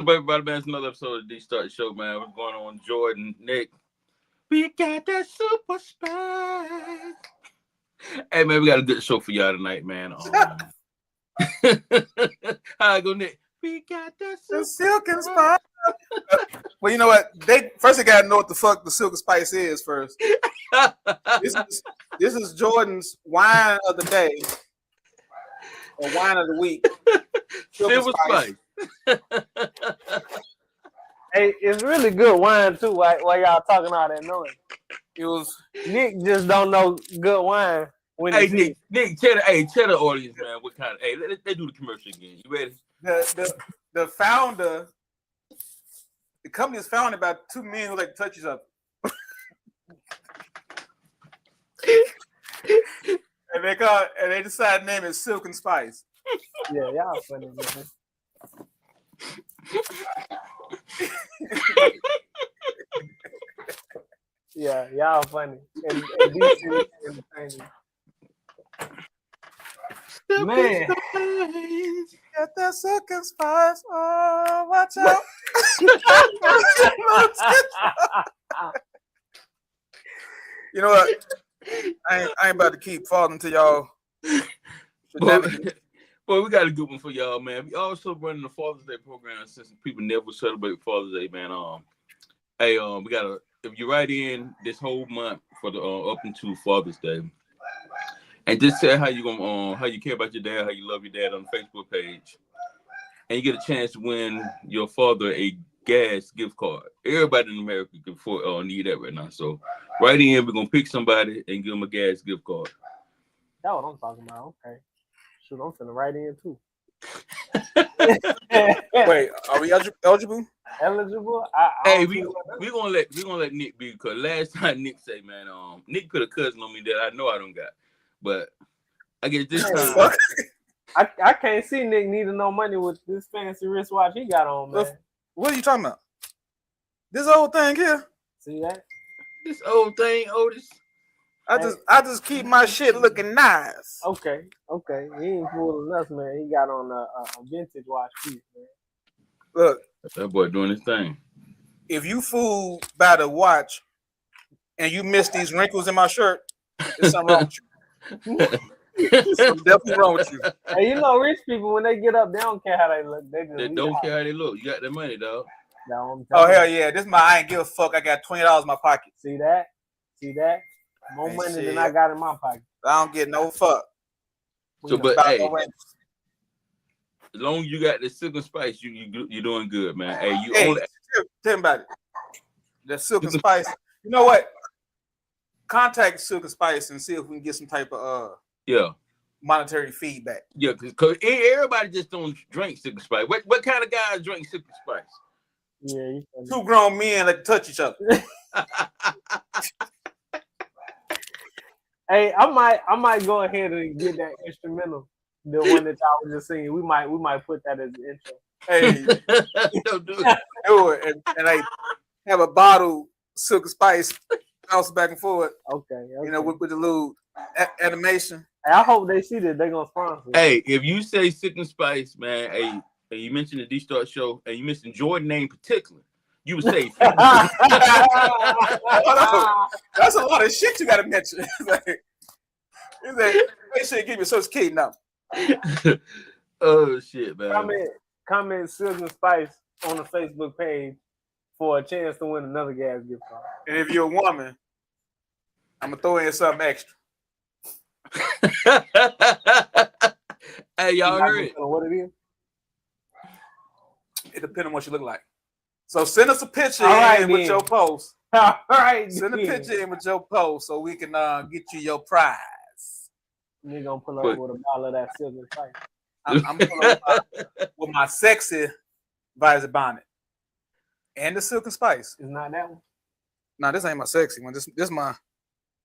Everybody, man, it's another episode of the Dee Starks Show, man. What's going on, Jordan, Nick? We got that super spice. Hey, man, we got a good show for y'all tonight, man. How I go, Nick? We got that super silk and spice. Well, you know what? They gotta know what the fuck the silk and spice is first. This is Jordan's wine of the day or wine of the week. Silver spice. Hey, it's really good wine too. While y'all talking all that noise, It was Nick just don't know good wine. When Hey, Nick, tell the audience, man, what kind of. Hey, they do the commercial again. You ready? The founder. The company is founded by two men who like to touch each other. and they decided to name it Silk and Spice. Yeah, y'all funny, man. Yeah, y'all funny. And entertaining. Man. Got that silk and spice. Oh, watch out. You know what? I ain't about to keep falling to y'all. Boy, we got a good one for y'all, man. We also running the Father's Day program since people never celebrate Father's Day, man. We got if you write in this whole month for the up until Father's Day, and just say how you gonna how you care about your dad, how you love your dad on the Facebook page, and you get a chance to win your father a gas gift card. Everybody in America can need that right now. So write in, we're gonna pick somebody and give them a gas gift card. That's what I'm talking about. Okay. Shoot, I'm finna write in too. Wait, are we eligible? Eligible? Hey, we gonna let Nick be, because last time Nick say, man, Nick put a cousin on me that I know I don't got, but I guess this time I can't see Nick needing no money with this fancy wristwatch he got on, man. What are you talking about? This old thing here. See that? This old thing, Otis. I just keep my shit looking nice. Okay. He ain't fooling us, man. He got on a vintage watch piece, man. Look, that boy doing his thing. If you fooled by the watch and you miss these wrinkles in my shirt, there's something wrong with you. Something definitely wrong with you. Hey, you know, rich people, when they get up, they don't care how they look. They don't care how they look. You got the money, dog. Oh hell yeah! This is my I ain't give a fuck. I got $20 in my pocket. See that? More money than I got in my pocket. I don't get no fuck. So, but hey, as long as you got the silk and spice, you're doing good, man. Hey, tell me about it. The silk and spice. You know what? Contact Silk and Spice and see if we can get some type of monetary feedback. Yeah, because everybody just don't drink silk and spice. What kind of guys drink silk and spice? Yeah, two grown men that touch each other. Hey, I might go ahead and get that instrumental, the one that y'all was just singing. We might put that as the intro. Hey, don't do it. And I have a bottle Silk and Spice, bounce back and forth. Okay. You know, with the little animation. Hey, I hope they see that they're gonna sponsor. Hey, if you say Silk and Spice, man, hey, and you mentioned the Dee Starks Show, and you mentioned Jordan name particular, you would say. That's a lot of shit you gotta mention. They should give me Social Security number. Oh shit, man. Comment Silk and Spice on the Facebook page for a chance to win another gas gift card. And if you're a woman, I'm gonna throw in something extra. Hey, y'all heard it. What it is? It depends on what you look like. So send us a picture with your post. All right. Send a picture in with your post so we can get you your prize. You're gonna pull up with a bottle of that Silk and Spice. I'm pulling up with my sexy visor bonnet and the Silk and Spice. It's not that one. No, this ain't my sexy one. This my.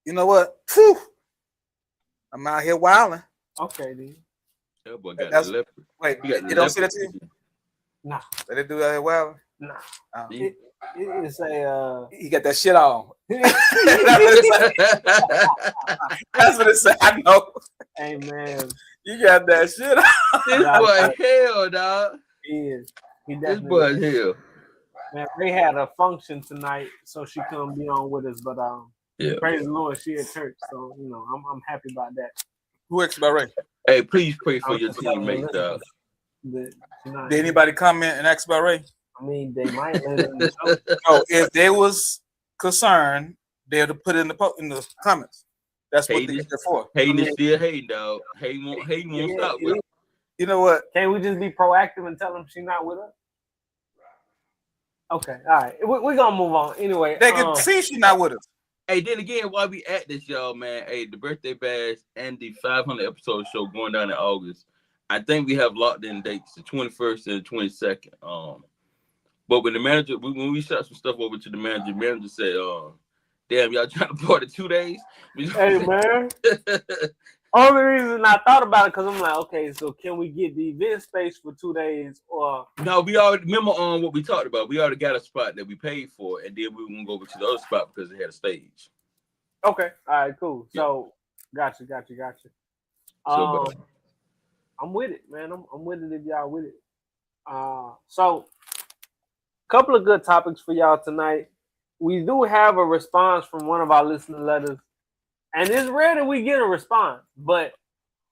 You know what? Whew. I'm out here wilding. Okay, dude. That boy got the leopard. Wait, you don't see that to you? Nah. Did they do that here wilding? Nah. It's a. He got that shit on. That's what it said. I know. Hey man, you got that shit on. This boy hell, dog. He is. This boy is here. Man, Ray had a function tonight, so she couldn't be on with us. But praise the Lord, she at church, so I'm happy about that. Who asked about Ray? Hey, please pray for your teammates, dog. Did anybody comment and ask about Ray? I mean, they might later in the show. No, if they was concerned, they'd put it in the comments. That's what they're for. Hating is still hating, dog. Hate won't stop. You know what? Can't we just be proactive and tell them she's not with us? Okay, all right. We're gonna move on. Anyway, they can see she's not with us. Hey, then again, while we at this, y'all, man, hey, the birthday bash and the 500 episode show going down in August. I think we have locked in dates, the 21st and the 22nd. But when the manager, when we shot some stuff over to the manager said, damn, y'all trying to party 2 days? Hey, man. Only reason I thought about it because I'm like, okay, so can we get the event space for 2 days or? No, we already remember on what we talked about. We already got a spot that we paid for, and then we were gonna go over to the other spot because it had a stage. Okay, all right, cool. Yeah. So, gotcha. I'm with it, man. I'm with it if y'all with it. So, couple of good topics for y'all tonight. We do have a response from one of our listener letters. And it's rare that we get a response, but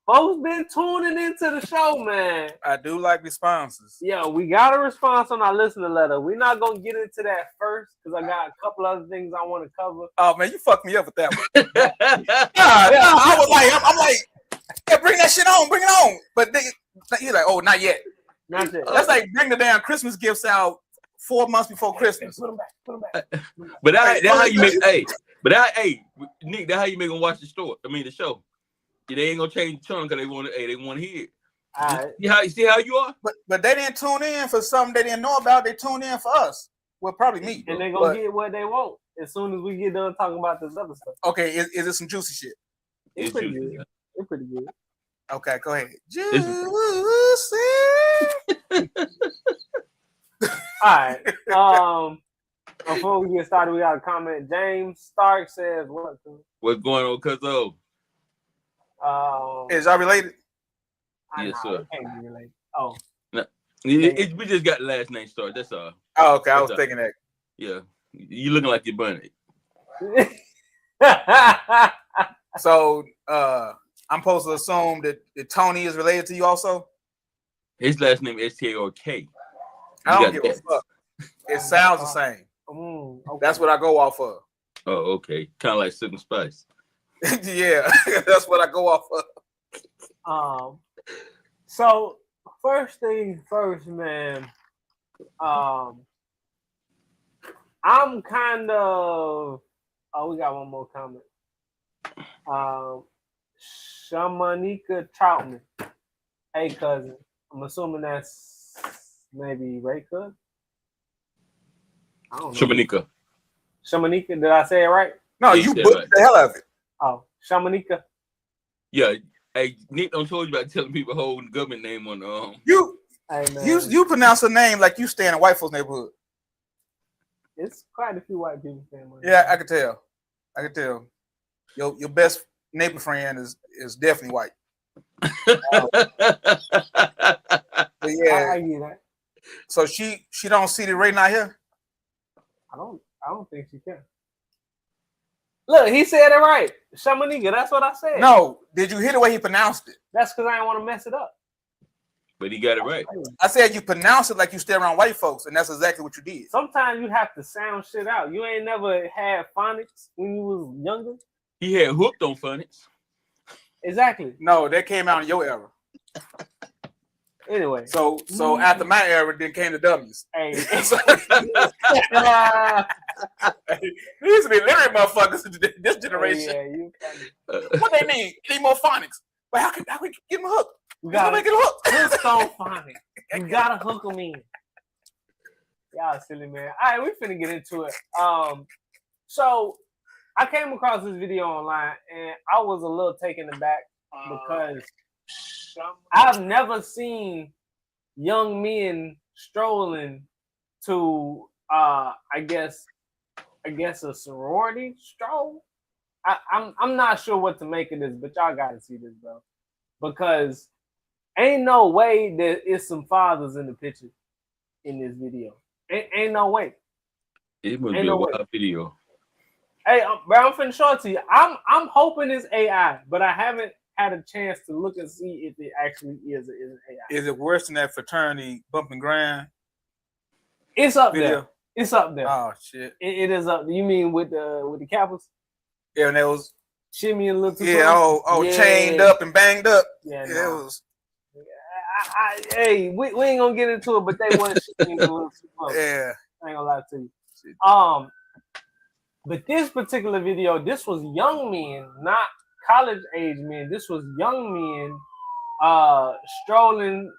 folks been tuning into the show, man. I do like responses. Yeah, we got a response on our listener letter. We're not going to get into that first because I got a couple other things I want to cover. Oh, man, you fucked me up with that one. I was like, I'm like, yeah, bring that shit on, bring it on. But he's like, oh, not yet. Not yet. That's like bring the damn Christmas gifts out 4 months before Christmas. Put them back. But that's how you make, Nick, that's how you make them watch the show. They ain't gonna change the channel because they want to hear it. All right. See how you are? But they didn't tune in for something they didn't know about. They tuned in for us. Well, probably me. And they're gonna get what they want as soon as we get done talking about this other stuff. Okay, is it some juicy shit? It's pretty good. It's pretty good. Okay, go ahead. Juicy. All right. Before we get started, we got a comment. James Stark says, "What's going on, cuzzo? Is y'all related?" Yes, sir. Can't be related. Oh, no, we just got the last name Stark. That's all. Oh, okay. I was thinking that. Yeah, you looking like you're bunny. So, I'm supposed to assume that Tony is related to you also. His last name is Stark. I don't give a fuck. It sounds the same. Okay. That's what I go off of. Oh, okay. Kind of like Sugar Spice. Yeah, that's what I go off of. So first thing first, man. I'm kind of. Oh, we got one more comment. Shamanika Troutman. Hey, cousin. I'm assuming that's maybe Ray Cook. I don't know. Shamanika, did I say it right? No, you butchered the hell out of it. Oh, Shamanika. Yeah. Hey, Nick don't told you about telling people whole government name on You pronounce a name like you stay in a white folks neighborhood. It's quite a few white people staying. Yeah, I could tell. Your best neighbor friend is definitely white. But yeah, I get that. So she don't see the Ray not here. I don't think she can. Look, he said it right. Shamanika, that's what I said. No, did you hear the way he pronounced it? That's because I didn't want to mess it up. But he got it right. I said you pronounce it like you stay around white folks, and that's exactly what you did. Sometimes you have to sound shit out. You ain't never had phonics when you was younger? He had hooked on phonics. Exactly. No, that came out in your era. Anyway. So after my era, then came the W's. Hey. These used to be literate motherfuckers in this generation. Yeah, what they need? They need more phonics. But how can we get them hooked? You gotta make it hooked. Hooked on phonics. You gotta hook them in. Y'all silly, man. All right, we finna get into it. So I came across this video online and I was a little taken aback because I've never seen young men strolling to I guess a sorority stroll. I'm not sure what to make of this, but y'all gotta see this, bro. Because ain't no way that it's some fathers in the picture. in this video. Ain't no way. It must be a wild video. Hey, bro, I'm finna show it to you. I'm hoping it's AI, but I haven't had a chance to look and see if it actually is an AI. Is it worse than that fraternity bumping grind? It's up there. It's up there. Oh shit! It is up. You mean with the Kappas? Yeah, and that was shimmy and little. Yeah, chained up and banged up. Yeah, it was. Hey, we ain't gonna get into it, but they wasn't shimmy a little too close. Yeah, I ain't gonna lie to you. But this particular video, this was young men, not college age men. This was young men strolling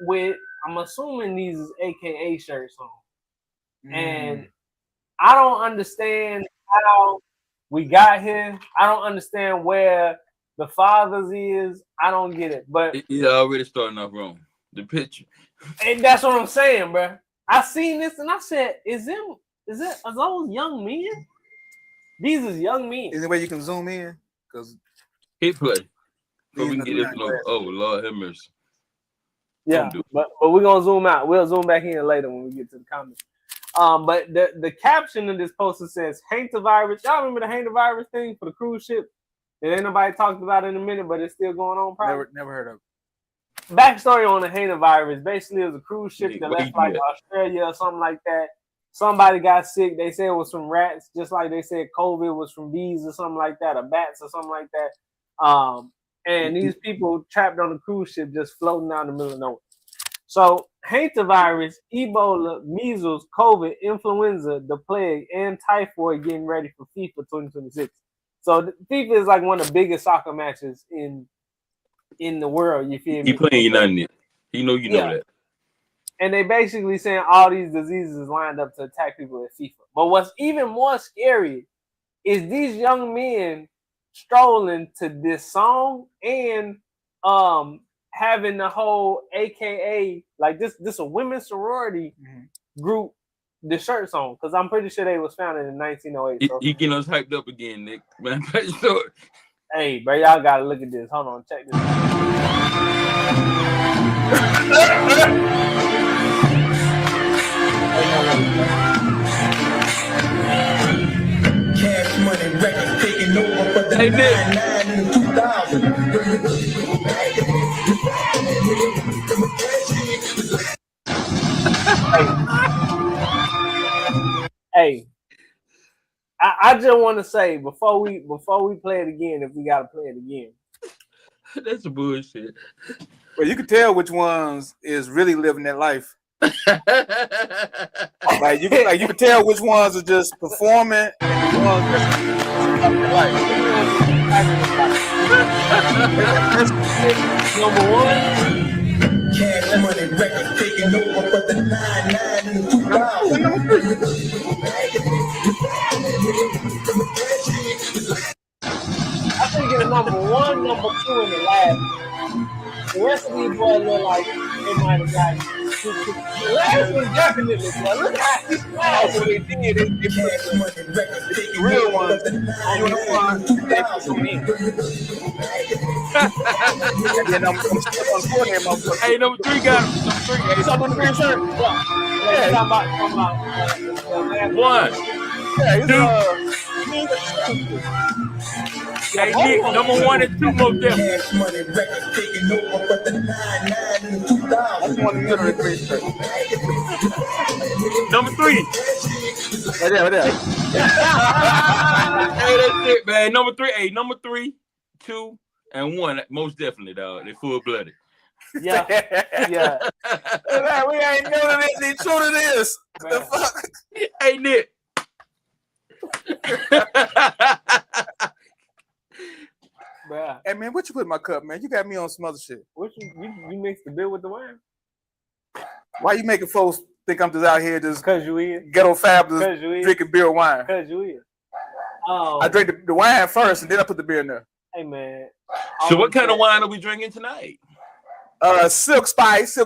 with, I'm assuming these is AKA shirts on. And I don't understand how we got here. I don't understand where the fathers is. I don't get it. But it's already starting off wrong. The picture. And that's what I'm saying, bro. I seen this and I said, is it those young men? These is young men. Is there a way you can zoom in? Because hit play. So we can get this look. Oh Lord have mercy. Yeah, but we're gonna zoom out. We'll zoom back in later when we get to the comments. But the caption of this poster says "Hantavirus." Y'all remember the Hantavirus thing for the cruise ship? It ain't nobody talked about it in a minute, but it's still going on. Probably. Never heard of it. Backstory on the Hantavirus. Basically, it was a cruise ship that left like Australia or something like that. Somebody got sick. They said it was from rats, just like they said COVID was from bees or something like that, or bats or something like that. And these people trapped on the cruise ship just floating out in the middle of nowhere. So, hantavirus, Ebola, measles, COVID, influenza, the plague, and typhoid getting ready for FIFA 2026. So, FIFA is like one of the biggest soccer matches in the world. You feel me? He playing United. You know that. And they basically saying all these diseases is lined up to attack people at FIFA. But what's even more scary is these young men strolling to this song and having the whole AKA like this a women's sorority group the shirts on, because I'm pretty sure they was founded in 1908. He getting us hyped up again, Nick. Man, hey, bro, y'all gotta look at this. Hold on, check this out. Cash money records taking over for the 99 and 2000. Hey, I just want to say before we play it again, if we gotta play it again. That's a bullshit. Well, you can tell which ones is really living that life. like you can tell which ones are just performing and the ones that's living their life. Number one. Cash money records taking over for the 99 and 2000. I think it's number one, number two, and the last. The rest of these boys look like they might have got the last one definitely, boy. Look how he smiles when they did it. The real ones, uniform, they put in. And then I'm stuck on four here, motherfucker. Hey, number three got him. Number three. Hey, something on the green shirt. Yeah, talking about one. Yeah, Hey, Nick, number one and two most definitely. Cash money records taking over for the 99 and 2000. that's one in the middle of the green shirt. Number three. Right there. Hey, that's it, man. Number three. Hey, number 3, 2, and 1. Most definitely, dog. They full blooded. Yeah. We ain't doing this. They true to this. The fuck? Hey, Nick. Bruh. Hey man, what you put in my cup, man? You got me on some other shit. What you mixed the beer with the wine? Why you making folks think I'm just out here just Cause you is. ghetto fabulous drinking beer and wine? Cause you is. I drank the wine first and then I put the beer in there. Hey man. So what kind of wine are we drinking tonight? Silk and spice.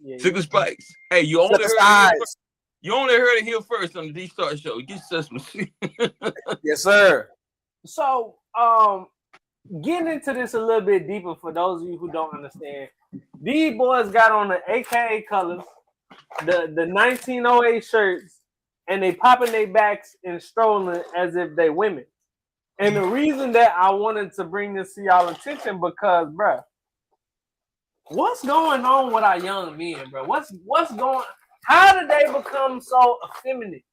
Yeah, Silk and Spice. Hey, you only heard it here first on the Dee Starks Show. Get Sesame Street. Yes, sir. So, getting into this a little bit deeper for those of you who don't understand, these boys got on the AKA colors the 1908 shirts and they popping their backs and strolling as if they women. And the reason that I wanted to bring this to y'all attention because, bruh, what's going on with our young men, bro? What's going? How did they become so effeminate?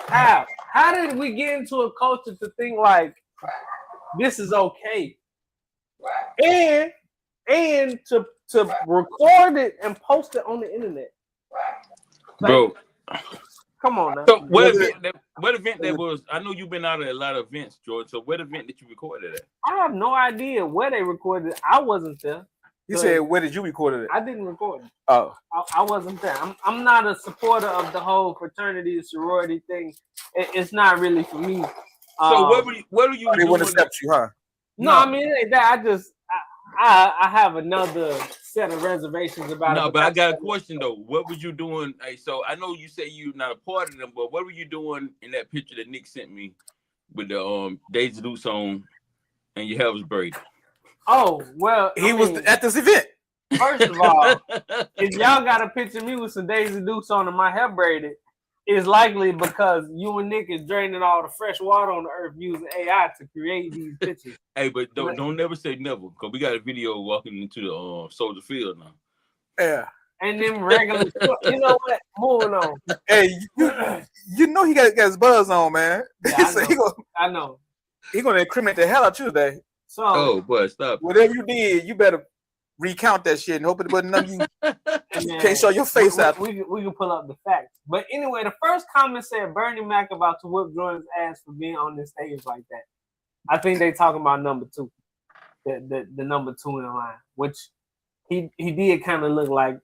How? How did we get into a culture to think like this is okay? And to record it and post it on the internet. Like, bro. Come on now. So what event that was? I know you've been out at a lot of events, George. So what event did you record it at? I have no idea where they recorded it. I wasn't there. You said, where did you record it? I didn't record it. Oh. I wasn't there. I'm not a supporter of the whole fraternity sorority thing. It's not really for me. So what do you? They wouldn't accept you, huh? No, I mean it ain't that. I have another set of reservations about it. No, but I got a question though. What was you doing? Hey, so I know you say you're not a part of them, but what were you doing in that picture that Nick sent me with the Daisy Dukes on and your hair was braided? Oh, well, he was at this event. First of all, if y'all got a picture of me with some Daisy Dukes on and my hair braided, it's likely because you and Nick is draining all the fresh water on the earth using AI to create these pictures. Hey, but don't never say never, because we got a video walking into the Soldier Field now. Yeah. And then regular, you know what? Moving on. Hey, you know he got his buzz on, man. Yeah, So I know. He gonna incriminate the hell out you today. So, boy, stop. Whatever you did, you better recount that shit and hope it wasn't nothing you can't show your face out. We can pull up the facts. But anyway, the first comment said Bernie Mac about to whip Jordan's ass for being on this stage like that. I think they talking about number 2, the number 2 in line, which he did kind of look like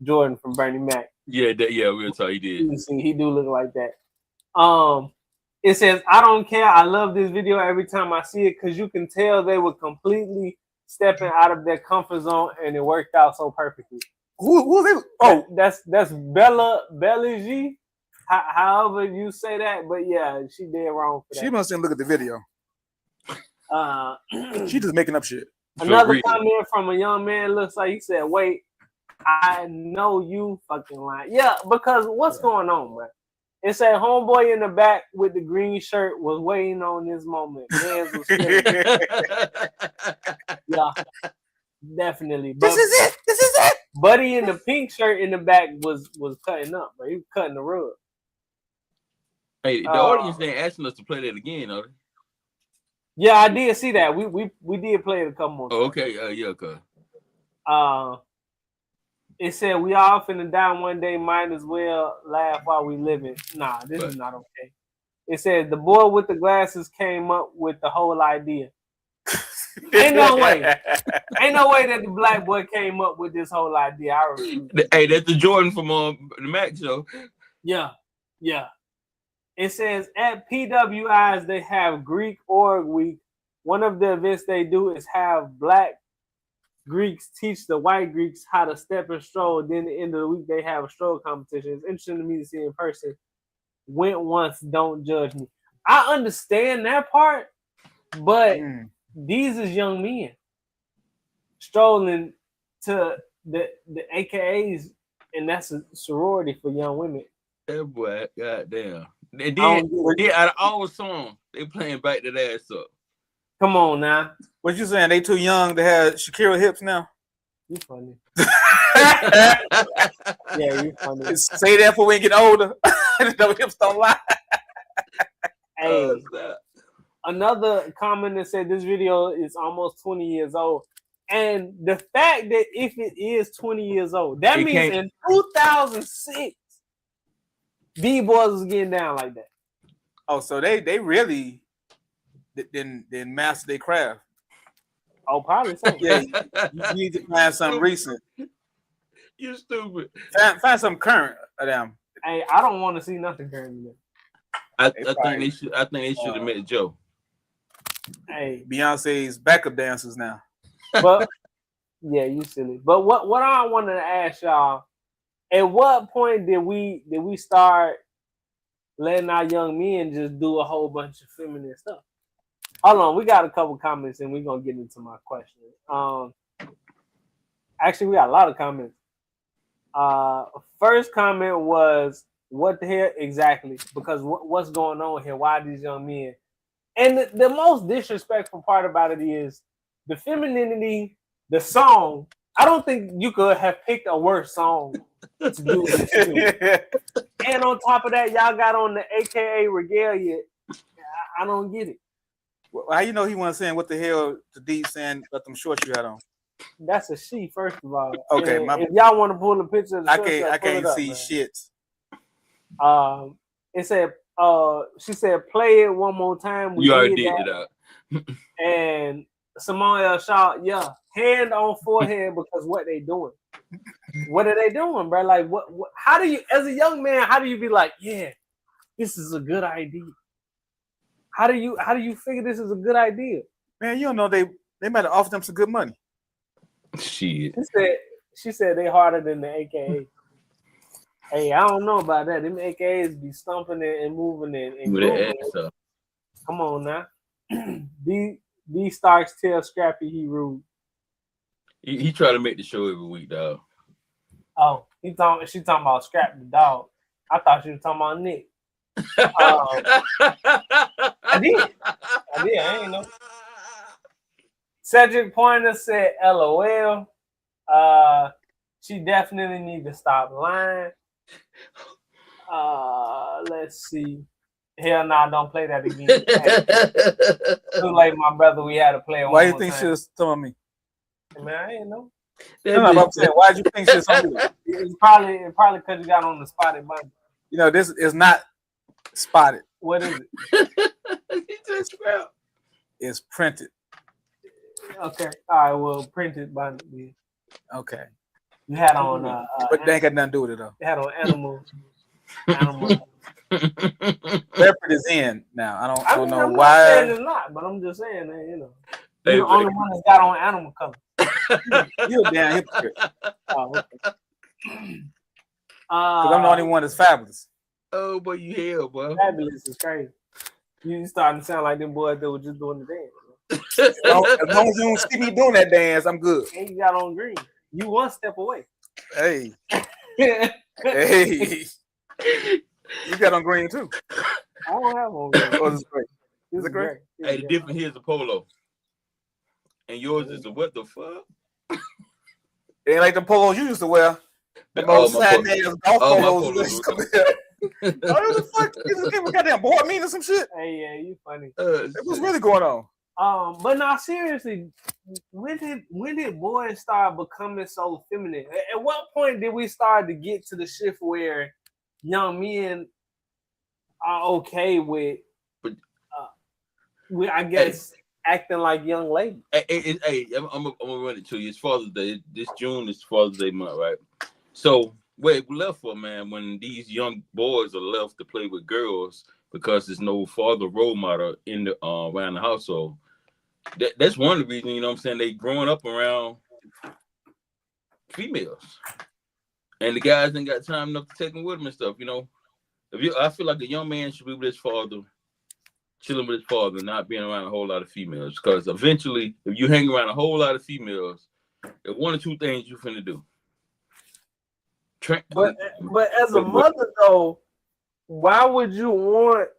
Jordan from Bernie Mac. Yeah, we'll tell he did. He do look like that. It says, I don't care. I love this video every time I see it because you can tell they were completely stepping out of their comfort zone and it worked out so perfectly. Who they? Oh, that's Bella G. However you say that, but yeah, she did wrong for that. She must look at the video. She just making up shit. Another comment from a young man looks like he said, "Wait, I know you fucking lying." Yeah, because what's going on, man? It said homeboy in the back with the green shirt was waiting on this moment. Man's was yeah, definitely. This is it. Buddy in the pink shirt in the back was cutting up, bro. He was cutting the rug. Hey, the audience ain't asking us to play that again, are they? Yeah, I did see that. We did play it a couple more times. Oh, okay, yeah, okay. It said we all finna die one day. Might as well laugh while we living. Nah, this is not okay. It said the boy with the glasses came up with the whole idea. Ain't no way. Ain't no way that the black boy came up with this whole idea. I refuse. Hey, that's the Jordan from the Mac show. Yeah. It says at PWIs they have Greek Org Week. One of the events they do is have black Greeks teach the white Greeks how to step and stroll. Then at the end of the week they have a stroll competition. It's interesting to me to see in person. Went once, don't judge me. I understand that part, but these is young men strolling to the AKAs, and that's a sorority for young women. That boy, goddamn. And then out of all songs, they playing Back That Ass Up. Come on now. What you saying? They too young to have Shakira hips now? You funny. Yeah, you funny. Say that for when we get older. The hips don't lie. Hey, another comment that said this video is almost 20 years old. And the fact that if it is 20 years old, that means in 2006, B-boys was getting down like that. Oh, so they really didn't master their craft. Oh, probably so. Yeah, you need to find something recent. You stupid. Find something current of them. Hey, I don't want to see nothing current. I think they should have met Joe. Hey, Beyonce's backup dancers now. But yeah, you silly. But what I wanted to ask y'all, at what point did we start letting our young men just do a whole bunch of feminine stuff? Hold on, we got a couple comments and we're gonna get into my question. Actually, we got a lot of comments. first comment was, "What the hell exactly?" Because what's going on here? Why are these young men? And the most disrespectful part about it is the femininity, the song. I don't think you could have picked a worse song to do this to. And on top of that, y'all got on the AKA regalia. I don't get it. Well, how you know he wasn't saying what the hell to Dee saying about them shorts you had on? That's a she, first of all. Okay, if y'all want to pull a picture of the shorts, I can't up, see man. shit. It said, she said, "Play it one more time." You already did it out. And Simone L. Shaw, yeah, hand on forehead, because what they doing? What are they doing, bro? Like, what? How do you, as a young man, how do you be like, yeah, this is a good idea? How do you figure this is a good idea? Man, you don't know they might have offered them some good money. Shit. She said they harder than the AKA. Hey, I don't know about that. Them AKAs be stumping and moving and grooving. Come on now. Dee Starks tell Scrappy he rude. He try to make the show every week, dog. Oh, she talking about Scrap the dog. I thought she was talking about Nick. I did. I ain't know. Cedric Pointer said, "LOL. She definitely need to stop lying." Let's see. Hell nah, don't play that again. Too late, my brother. We had to play it. Why you think she was telling me? Man, I ain't know. No, I'm saying, why did you think she was telling me? It's probably because you got on the spotted button. You know, this is not spotted. What is it? It's printed. Okay. All right. Well, printed by me. Okay. You had on. But they ain't got nothing to do with it though. You had on animal. Leopard is in now. I don't know I'm why. Not saying it's not, but I'm just saying that, you know, you're the only one that's got on animal color. You're a damn hypocrite. Oh, okay. Because I'm the only one that's fabulous. Oh, but you hell, bro. Fabulous is crazy. You starting to sound like them boys that were just doing the dance. As long as you don't see me doing that dance, I'm good. And you got on green. You one step away. Hey. Hey. You got on green too. I don't have on green. Oh, this is great. Is it great? Hey, the different here's a polo. And yours is a what the fuck? It ain't like the polos you used to wear. The most sad days golf polos. Oh, the fuck? You just goddamn board mean or some shit? Hey, yeah, you funny. What's really going on? But now seriously, when did boys start becoming so feminine? At what point did we start to get to the shift where young men are okay with I guess acting like young ladies? Hey, I'm gonna run it to you. It's Father's Day. This June is Father's Day month, right? So where we left for, man, when these young boys are left to play with girls because there's no father role model in the around the household. That's one of the reasons, you know what I'm saying, they growing up around females. And the guys ain't got time enough to take them with them and stuff, you know. I feel like a young man should be with his father, chilling with his father, not being around a whole lot of females. Because eventually, if you hang around a whole lot of females, there's one or two things you finna do. But as a mother, though, why would you want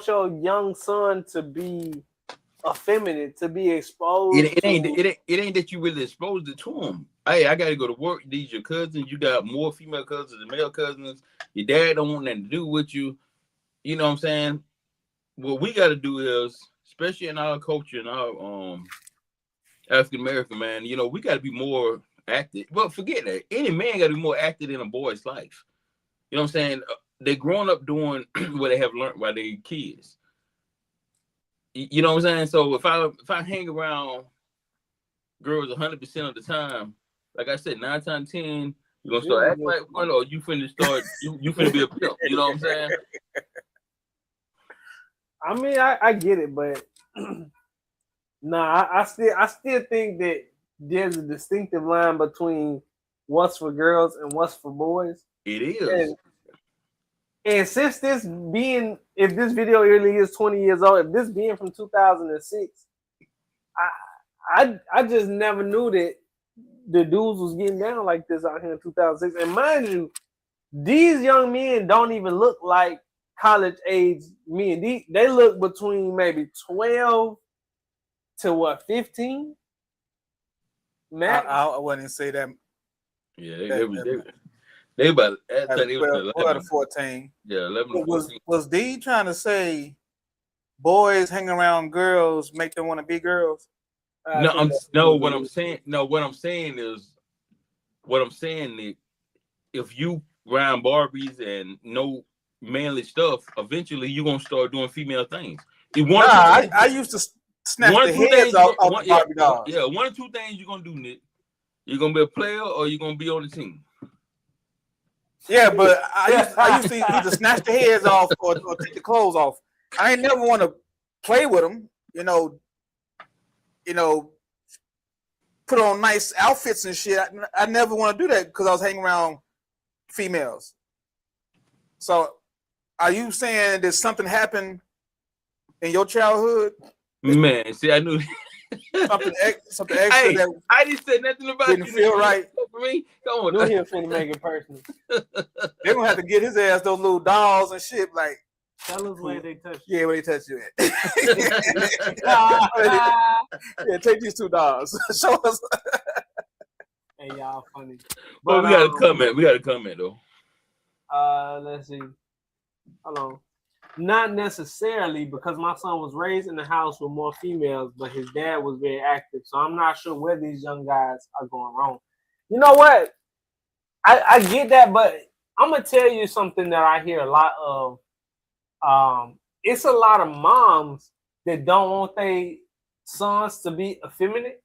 your young son to be effeminate, to be exposed? It ain't that you really exposed it to him. Hey, I gotta go to work. These your cousins. You got more female cousins than male cousins. Your dad don't want nothing to do with you. You know what I'm saying? What we gotta do is, especially in our culture and our African American, man, you know, we gotta be more active. Well, forget that. Any man gotta be more active in a boy's life. You know what I'm saying? They're growing up doing what they have learned while they're kids. You know what I'm saying? So if I hang around girls 100% of the time, like I said, 9 times 10, you're gonna start acting like one, or you finna start you finna be a pimp. You know what I'm saying? I mean, I get it, but I still think that there's a distinctive line between what's for girls and what's for boys. It is. And since if this video really is 20 years old, if this being from 2006, I just never knew that the dudes was getting down like this out here in 2006. And mind you, these young men don't even look like college age men. They look between maybe 12 to what, 15? Max? I wouldn't say that. Yeah, they about at 12 to 14. Yeah, 11 to 14. Was Dee trying to say boys hanging around girls make them want to be girls? What I'm saying is if you grind Barbies and no manly stuff, eventually you're gonna start doing female things. I used to snatch the heads off the Barbie dolls. Yeah, one or two things you're gonna do, Nick. You're gonna be a player or you're gonna be on the team. Yeah, but I used to either snatch the heads off or take the clothes off. I ain't never want to play with them, you know, put on nice outfits and shit. I never want to do that because I was hanging around females. So, are you saying that something happened in your childhood? Man, see, I knew something extra that I didn't say nothing about didn't feel right for me. Come on, Knew him finna make it personal. They're gonna have to get his ass those little dolls and shit. Like, tell us where they touch you. Yeah, where they touch you at. Yeah, take these two dolls. Show us. Hey, y'all funny. But we got a comment. We got a comment though. Let's see. Hold on. Not necessarily, because my son was raised in the house with more females, but his dad was very active. So I'm not sure where these young guys are going wrong. You know what? I get that, but I'm gonna tell you something that I hear a lot of. It's a lot of moms that don't want their sons to be effeminate,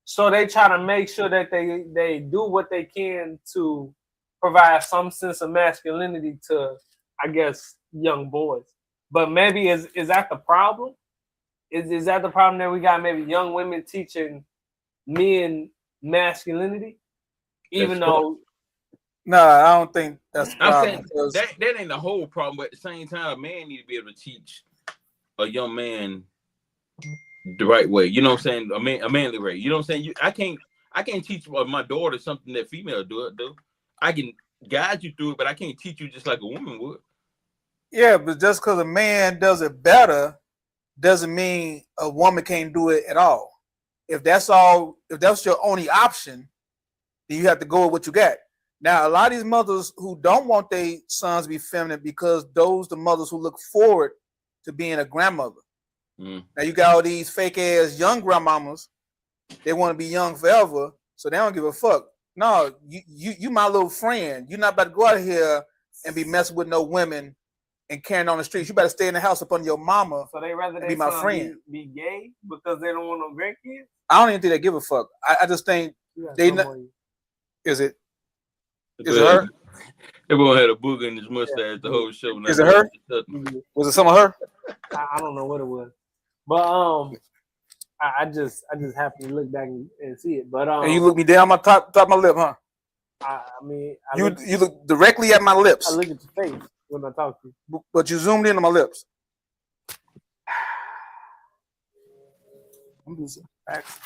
so they try to make sure that they do what they can to provide some sense of masculinity to, I guess, young boys. But maybe is that the problem? Is that the problem that we got maybe young women teaching men masculinity? Even though no, I don't think that's the problem. I'm saying that ain't the whole problem, but at the same time, a man need to be able to teach a young man the right way. You know what I'm saying? A manly way. You know what I'm saying? I can't teach my daughter something that female do. I can guide you through it, but I can't teach you just like a woman would. Yeah, but just because a man does it better doesn't mean a woman can't do it at all. If that's your only option, then you have to go with what you got. Now, a lot of these mothers who don't want their sons to be feminine because those the mothers who look forward to being a grandmother. Now you got all these fake ass young grandmamas. They want to be young forever, so they don't give a fuck. No, you my little friend. You're not about to go out here and be messing with no women and carrying on the streets. You better stay in the house up under your mama. So they rather be my friend. Be gay because they don't want no grandkids? I don't even think they give a fuck. I just think they know. Is it her? Everyone had a booger in his mustache the whole show. Is it her? Was it some of her? I don't know what it was, but I just happened to look back and see it. But and you look me down my top of my lip, huh? I mean, you look directly at my lips. I look at your face when I talk to you, but you zoomed in on my lips.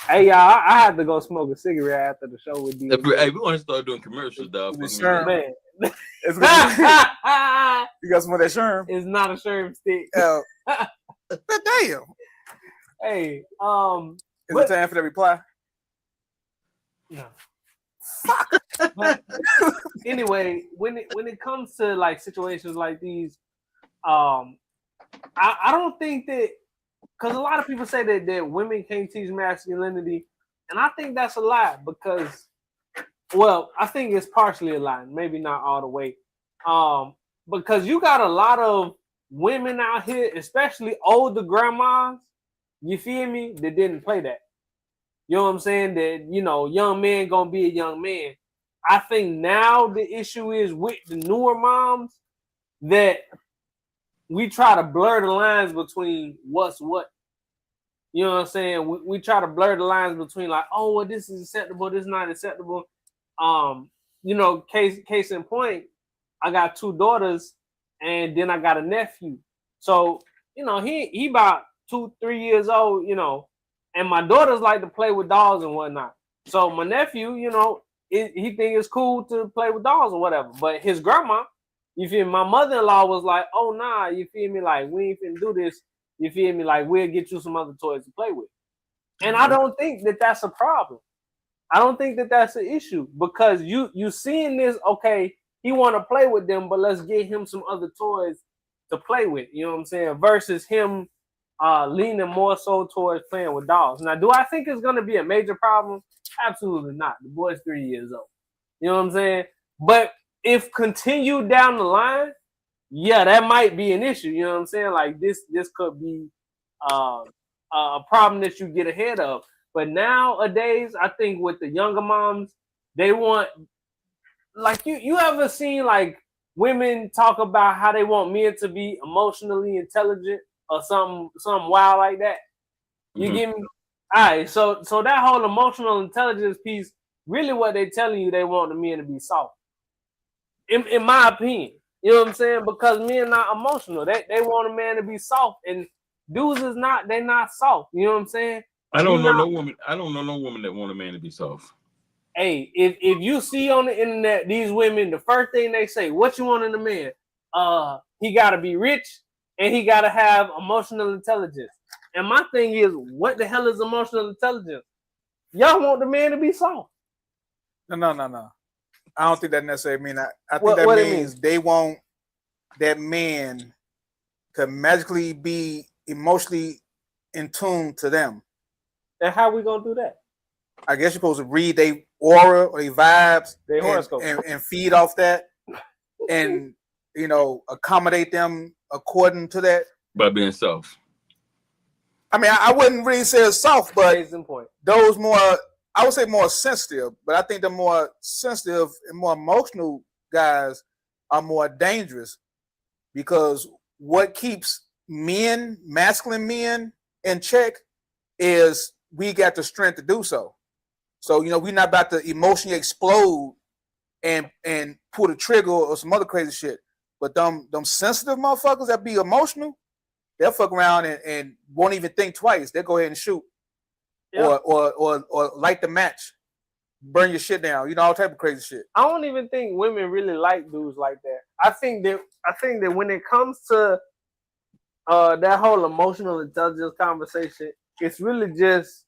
Hey y'all, I had to go smoke a cigarette after the show with Dee. Hey, we want to start doing commercials, dog. Man. You got some of that Sherm? It's not a Sherm stick. Damn. Hey, is it time for the reply? No. Fuck. But anyway, when it comes to like situations like these, I don't think that, because a lot of people say that women can't teach masculinity, and I think that's a lie because, well, I think it's partially a lie, maybe not all the way, because you got a lot of women out here, especially older grandmas, you feel me, that didn't play that. You know what I'm saying? That, you know, young man gonna be a young man. I think now the issue is with the newer moms that we try to blur the lines between what's what. You know what I'm saying? We try to blur the lines between like, oh, well, this is acceptable, this is not acceptable. You know, case in point, I got 2 daughters and then I got a nephew. So, you know, he about 2-3 years old, you know, and my daughters like to play with dolls and whatnot. So my nephew, you know, he think it's cool to play with dolls or whatever. But his grandma, you feel me? My mother-in-law was like, "Oh nah, you feel me? Like we ain't finna do this. You feel me? Like we'll get you some other toys to play with." And I don't think that that's a problem. I don't think that that's an issue because you seeing this. Okay, he want to play with them, but let's get him some other toys to play with. You know what I'm saying? Versus him leaning more so towards playing with dolls. Now, do I think it's gonna be a major problem? Absolutely not. The boy's 3 years old. You know what I'm saying? But if continued down the line, yeah, that might be an issue. You know what I'm saying? Like this could be a problem that you get ahead of. But nowadays, I think with the younger moms, they want like you ever seen like women talk about how they want men to be emotionally intelligent or something wild like that. You get me? All right, so that whole emotional intelligence piece, really what they telling you they want the men to be soft. In my opinion. You know what I'm saying? Because men not emotional. They want a man to be soft. And dudes is not, they not soft. You know what I'm saying? I don't know no woman that want a man to be soft. Hey, if you see on the internet these women, the first thing they say, what you want in a man? He gotta be rich and he gotta have emotional intelligence. And my thing is, what the hell is emotional intelligence? Y'all want the man to be soft. No. I don't think that necessarily means that. I think that means they want that man to magically be emotionally in tune to them. And how we gonna do that? I guess you're supposed to read their aura or their vibes, their horoscope, and feed off that, and accommodate them according to that. By being soft. I mean, I wouldn't really say it's soft, but those more, I would say more sensitive. But I think the more sensitive and more emotional guys are more dangerous because what keeps men, masculine men, in check is we got the strength to do so. So, we're not about to emotionally explode and pull the trigger or some other crazy shit. But them sensitive motherfuckers that be emotional, they'll fuck around and won't even think twice. They'll go ahead and shoot. Yep. Or light the match. Burn your shit down. All type of crazy shit. I don't even think women really like dudes like that. I think that when it comes to that whole emotional intelligence conversation, it's really just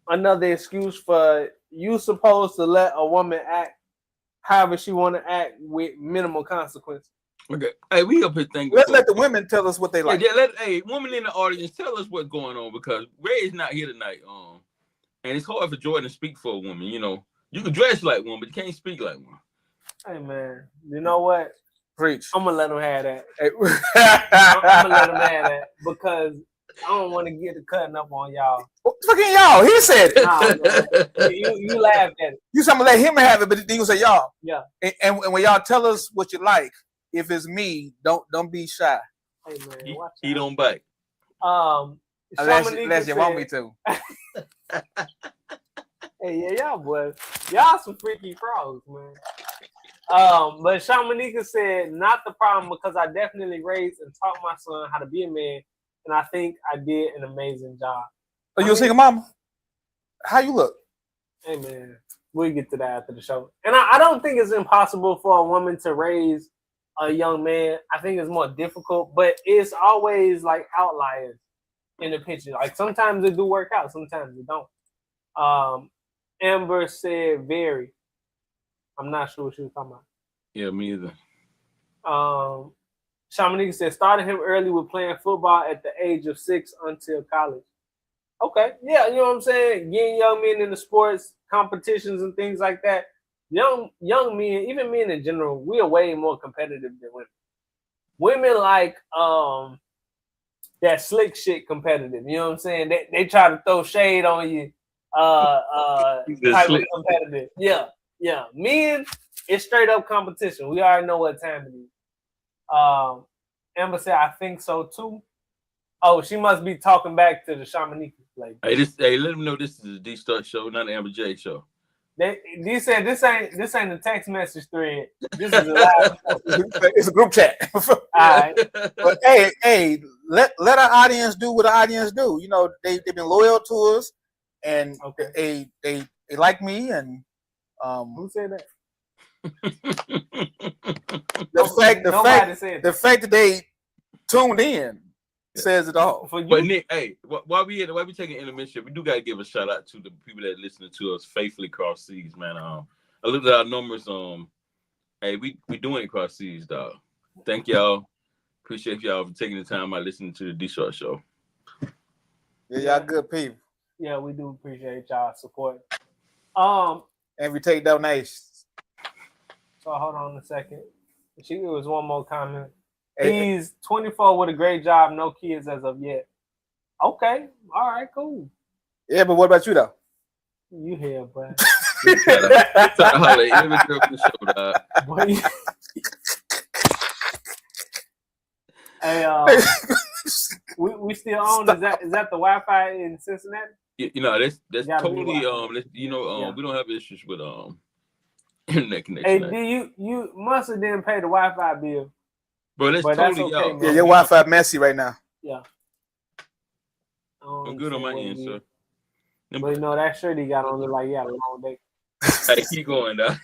another excuse for you supposed to let a woman act however she want to act with minimal consequences. Okay. Hey, we up here thinking. Let's let the women tell us what they like. Hey, women in the audience, tell us what's going on because Ray is not here tonight. And it's hard for Jordan to speak for a woman. You can dress like one, but you can't speak like one. Hey man, you know what? Preach. I'm gonna let him have that. I'm gonna let him have that because I don't want to get to cutting up on y'all. Fucking y'all. He said it. Nah, you laughed at it. You said I'm gonna let him have it, but then you say y'all. Yeah. And when y'all tell us what you like, if it's me, don't be shy. Hey man, he don't bite. Unless you want me to. Hey, yeah, y'all boys. Y'all some freaky frogs, man. But Shamanika said, not the problem because I definitely raised and taught my son how to be a man, and I think I did an amazing job. Are you a single mama? How you look? Hey man, we'll get to that after the show. And I don't think it's impossible for a woman to raise a young man. I think it's more difficult, but it's always like outliers in the picture. Like sometimes it do work out, sometimes it don't. Amber said very. I'm not sure what she was talking about. Yeah, me either. Shamanika said started him early with playing football at the age of 6 until college. Okay, yeah, you know what I'm saying? Getting young men into sports competitions and things like that. Young men, even men in general, we are way more competitive than women. Women like that slick shit competitive. You know what I'm saying? They try to throw shade on you. Type of competitive. Yeah. Men, it's straight up competition. We already know what time it is. Amber said, I think so too. Oh, she must be talking back to the Shamanika. Like, hey, let them know this is the Dee Starks Show, not the Amber J Show. Dee said this ain't a text message thread. This is a live show. It's a group chat. All right. But hey, let our audience do what the audience do. They've been loyal to us, and they they like me, and Who said that? the said the fact that they tuned in says it all. For you, But Nick, hey, while we taking intermission, we do gotta give a shout out to the people that listening to us faithfully across seas, man. I looked at our numbers. Hey, we doing it across seas, dog. Thank y'all. Appreciate y'all for taking the time out listening to the Dee Starks Show. Yeah, y'all good people. Yeah, we do appreciate y'all support. And we take donations. So hold on a second. She was one more comment. Hey, He's 24 with a great job, no kids as of yet. Okay, all right, cool. yeah, but what about you though? You here, bro? Try to holler at every girl for the show, dog. Boy, hey, we still on. Is that the Wi-Fi in Cincinnati? You know, that's Gotta be totally Wi-Fi. we don't have issues with internet Hey, connection. D, you must have didn't pay the Wi-Fi bill. Bro, that's But that's totally okay, y'all. man. Yeah, your Wi-Fi messy right now. Yeah. I'm good on my end, sir. But you know that shirt he got on look like he had a long day. Hey, keep going, dog.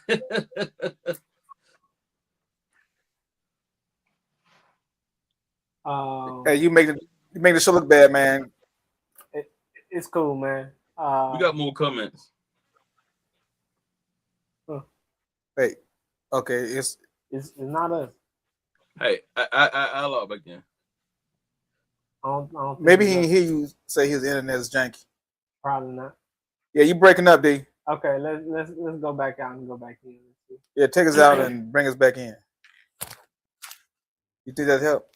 Hey, you make the show look bad, man. It's cool, man. We got more comments. Hey, okay, it's not us. Hey, I log back in. I don't maybe he think didn't hear you say his internet is janky. probably not. Yeah, you breaking up, D. Okay, let's go back out and go back in. Yeah, take us out and bring us back in. You think that help?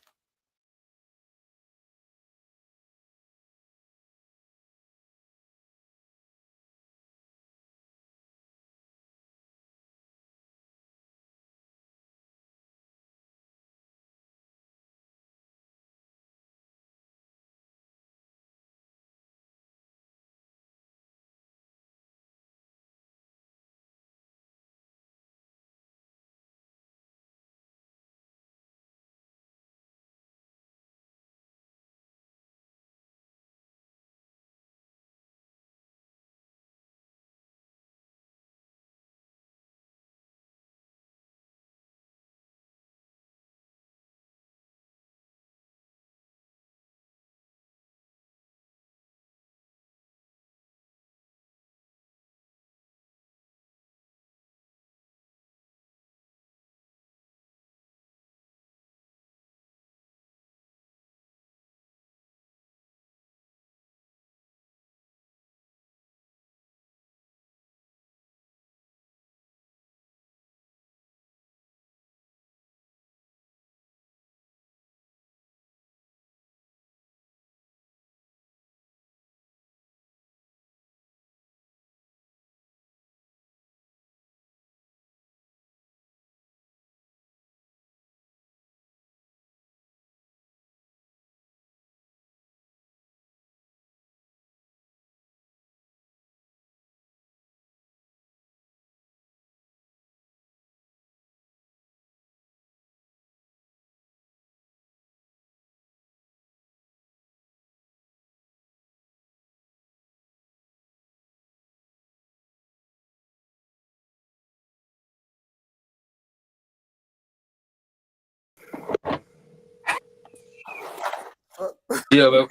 Yeah, but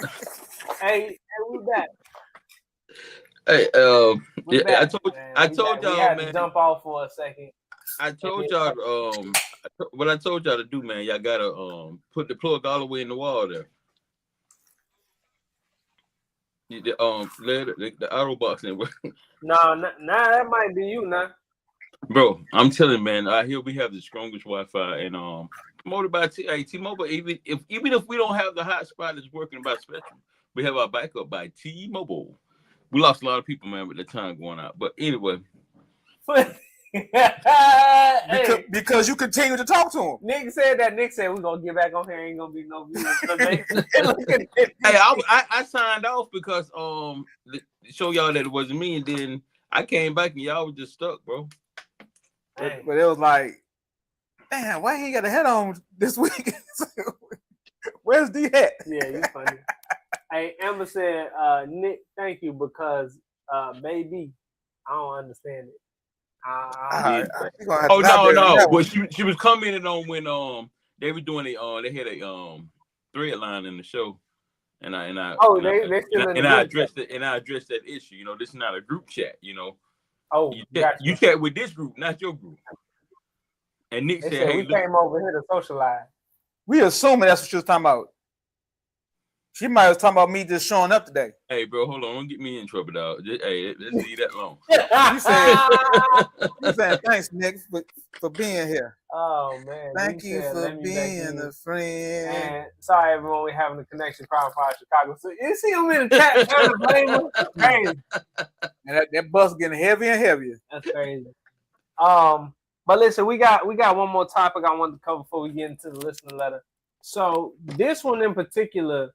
Hey, we back. hey, We yeah, back, I man. told We y'all, had man. to jump off for a second. I told y'all, what I told y'all to do, man. Y'all gotta put the plug all the way in the wall there. The auto box didn't work. No, nah, that might be you now. Bro, I'm telling you, man. Out here we have the strongest Wi-Fi, and promoted by T-Mobile. Even if we don't have the hotspot that's working by Spectrum, we have our backup by T-Mobile. We lost a lot of people, man, with the time going out. But anyway, Hey, because you continue to talk to him. Nick said we're gonna get back on here. Ain't gonna be no views. Hey, I signed off because to show y'all that it wasn't me, and then I came back and y'all was just stuck, bro. But it was like, damn, why he got a head on this week? Where's D at? Yeah, you funny. Hey, Amber said, Nick, thank you because baby, I don't understand it. You're gonna have to Oh no, elaborate on no. that But one. she was commenting on when they were doing they had a thread line in the show, and I Oh, they still in the group addressed it, and I addressed that issue. You know, this is not a group chat. You know, Oh, gotcha. you chat with this group, not your group. And Nick They said, said "Hey, we look." came over here to socialize. We assuming that's what she was talking about. She might have talking about me just showing up today. Hey, bro, hold on. Don't get me in trouble, dog. Hey, let's leave that alone. You said thanks, Nick, for being here. Oh man! Thank you for being a friend. And sorry, everyone, we're having a connection problem for Chicago. So you see him in the chat trying to blame him. That's crazy. And that bus getting heavier and heavier. That's crazy. But listen, we got one more topic I wanted to cover before we get into the listener letter. So this one in particular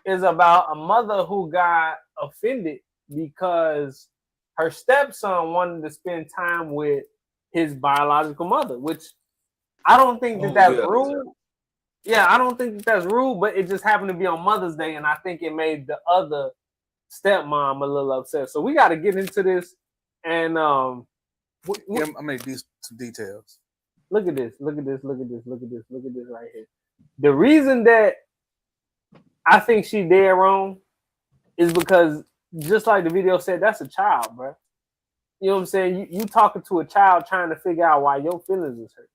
is about a mother who got offended because her stepson wanted to spend time with his biological mother, which I don't think that's rude. Yeah, I don't think that's rude, but it just happened to be on Mother's Day, and I think it made the other stepmom a little upset. So we got to get into this, and I'm gonna do some details. Look at this right here. The reason that I think she dead wrong is because, just like the video said, that's a child, bro. You know what I'm saying? You talking to a child trying to figure out why your feelings is hurt.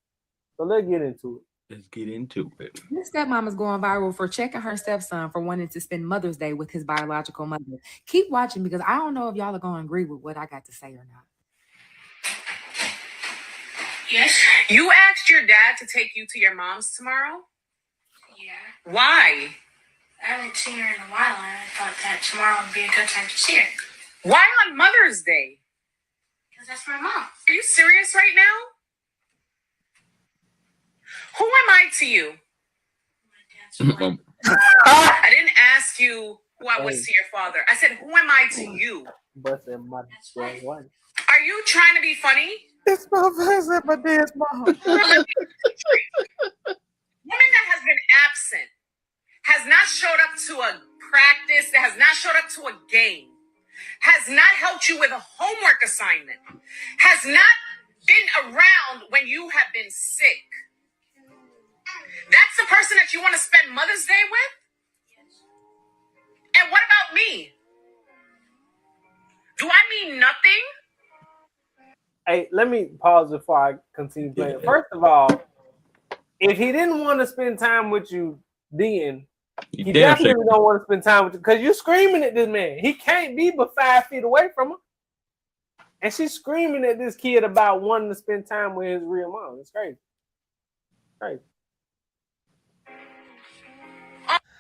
So let's get into it. Let's get into it. This stepmom is going viral for checking her stepson for wanting to spend Mother's Day with his biological mother. Keep watching because I don't know if y'all are going to agree with what I got to say or not. Yes. You asked your dad to take you to your mom's tomorrow? Yeah. Why? I haven't seen her in a while, and I thought that tomorrow would be a good time to see her. Why on Mother's Day? Because that's my mom. Are you serious right now? Who am I to you? My dad's wife. I didn't ask you who I was to your father. I said, who am I to you? But my That's wife. Are you trying to be funny? It's my face at my dad's mom. Woman that has been absent, has not showed up to a practice, that has not showed up to a game, has not helped you with a homework assignment, has not been around when you have been sick. That's the person that you want to spend Mother's Day with? And what about me? Do I mean nothing? Hey, let me pause before I continue playing. First of all, if he didn't want to spend time with you, then he definitely don't want to spend time with you because you're screaming at this man. He can't be but 5 feet away from her. And she's screaming at this kid about wanting to spend time with his real mom. It's crazy. Crazy.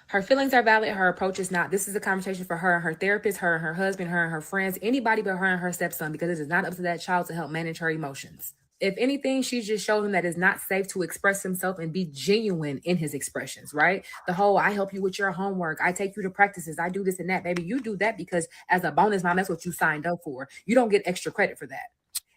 Her feelings are valid. Her approach is not. This is a conversation for her and her therapist, her and her husband, her and her friends, anybody but her and her stepson, because it is not up to that child to help manage her emotions. If anything, she just showed him that it's not safe to express himself and be genuine in his expressions, right? The whole, I help you with your homework. I take you to practices. I do this and that. Baby, you do that because as a bonus mom, that's what you signed up for. You don't get extra credit for that.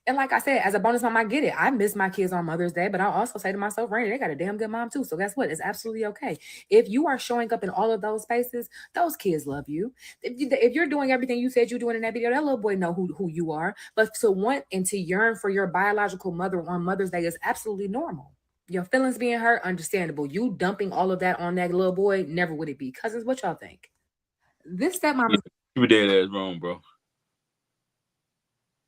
And like I said, as a bonus mom, I get it. I miss my kids on Mother's Day, but I also say to myself, Rainy, they got a damn good mom too. So guess what? It's absolutely okay. If you are showing up in all of those spaces, those kids love you. If you're doing everything you said you're doing in that video, that little boy know who you are. But to want and to yearn for your biological mother on Mother's Day is absolutely normal. Your feelings being hurt, understandable. You dumping all of that on that little boy, never would it be. Cousins, what y'all think? This stepmom is... You dead ass wrong, bro.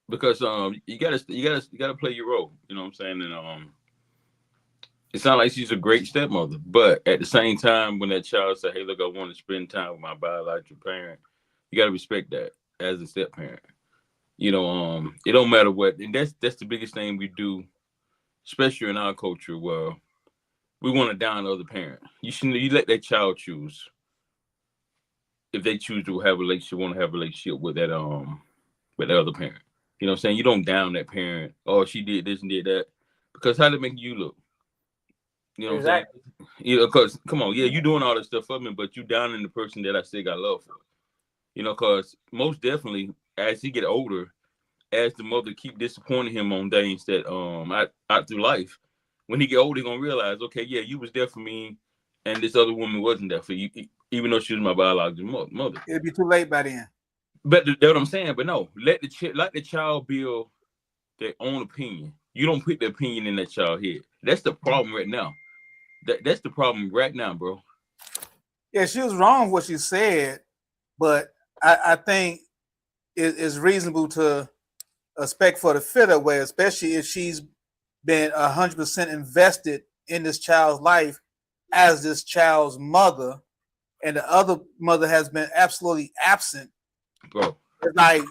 Because you gotta play your role, you know what I'm saying? And it sounds like she's a great stepmother, but at the same time, when that child say, "Hey, look, I want to spend time with my biological parent," you gotta respect that as a step parent. You know, it don't matter what, and that's the biggest thing we do, especially in our culture, where we want to down the other parent. You let that child choose if they choose to have a relationship, want to have a relationship with that other parent. You know what I'm saying? You don't down that parent. Oh, she did this and did that. Because how did it make you look? You know what I'm saying? You know, because, come on, yeah, you doing all this stuff for me, but you downing the person that I still got love for. You know, because most definitely, as he get older, as the mother keep disappointing him on things that out through life, when he get older, he going to realize, okay, yeah, you was there for me, and this other woman wasn't there for you, even though she was my biological mother. It'll be too late by then. But that's what I'm saying. But no, let the child build their own opinion. You don't put the opinion in that child head. That's the problem right now. That's the problem right now, bro. Yeah, she was wrong with what she said, but I think it's reasonable to expect for the fit that way, especially if she's been 100% invested in this child's life as this child's mother, and the other mother has been absolutely absent. Bro, it's like,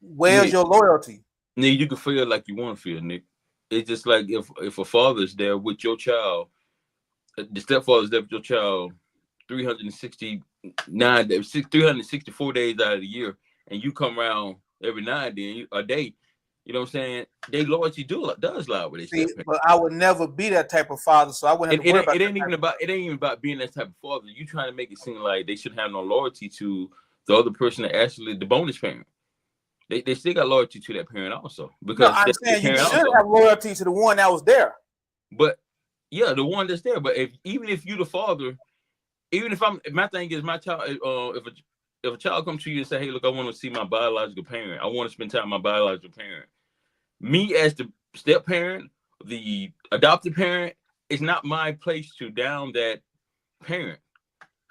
where's Nick, your loyalty? Nick, you can feel like you want to feel, Nick. It's just like if a father's there with your child, the stepfather's there with your child 364 days out of the year, and you come around every now and then a day, you know what I'm saying? They loyalty does lie with their step. But I would never be that type of father, so I wouldn't have to worry about it. Ain't even about being that type of father. You trying to make it seem like they should have no loyalty to the other person that actually the bonus parent. They still got loyalty to that parent also, because I'm saying you should have loyalty to the one that was there. But yeah, the one that's there. But even if you the father, even if my thing is my child, if a child comes to you and say, hey, look, I want to see my biological parent. I want to spend time with my biological parent. Me as the step parent, the adopted parent, it's not my place to down that parent.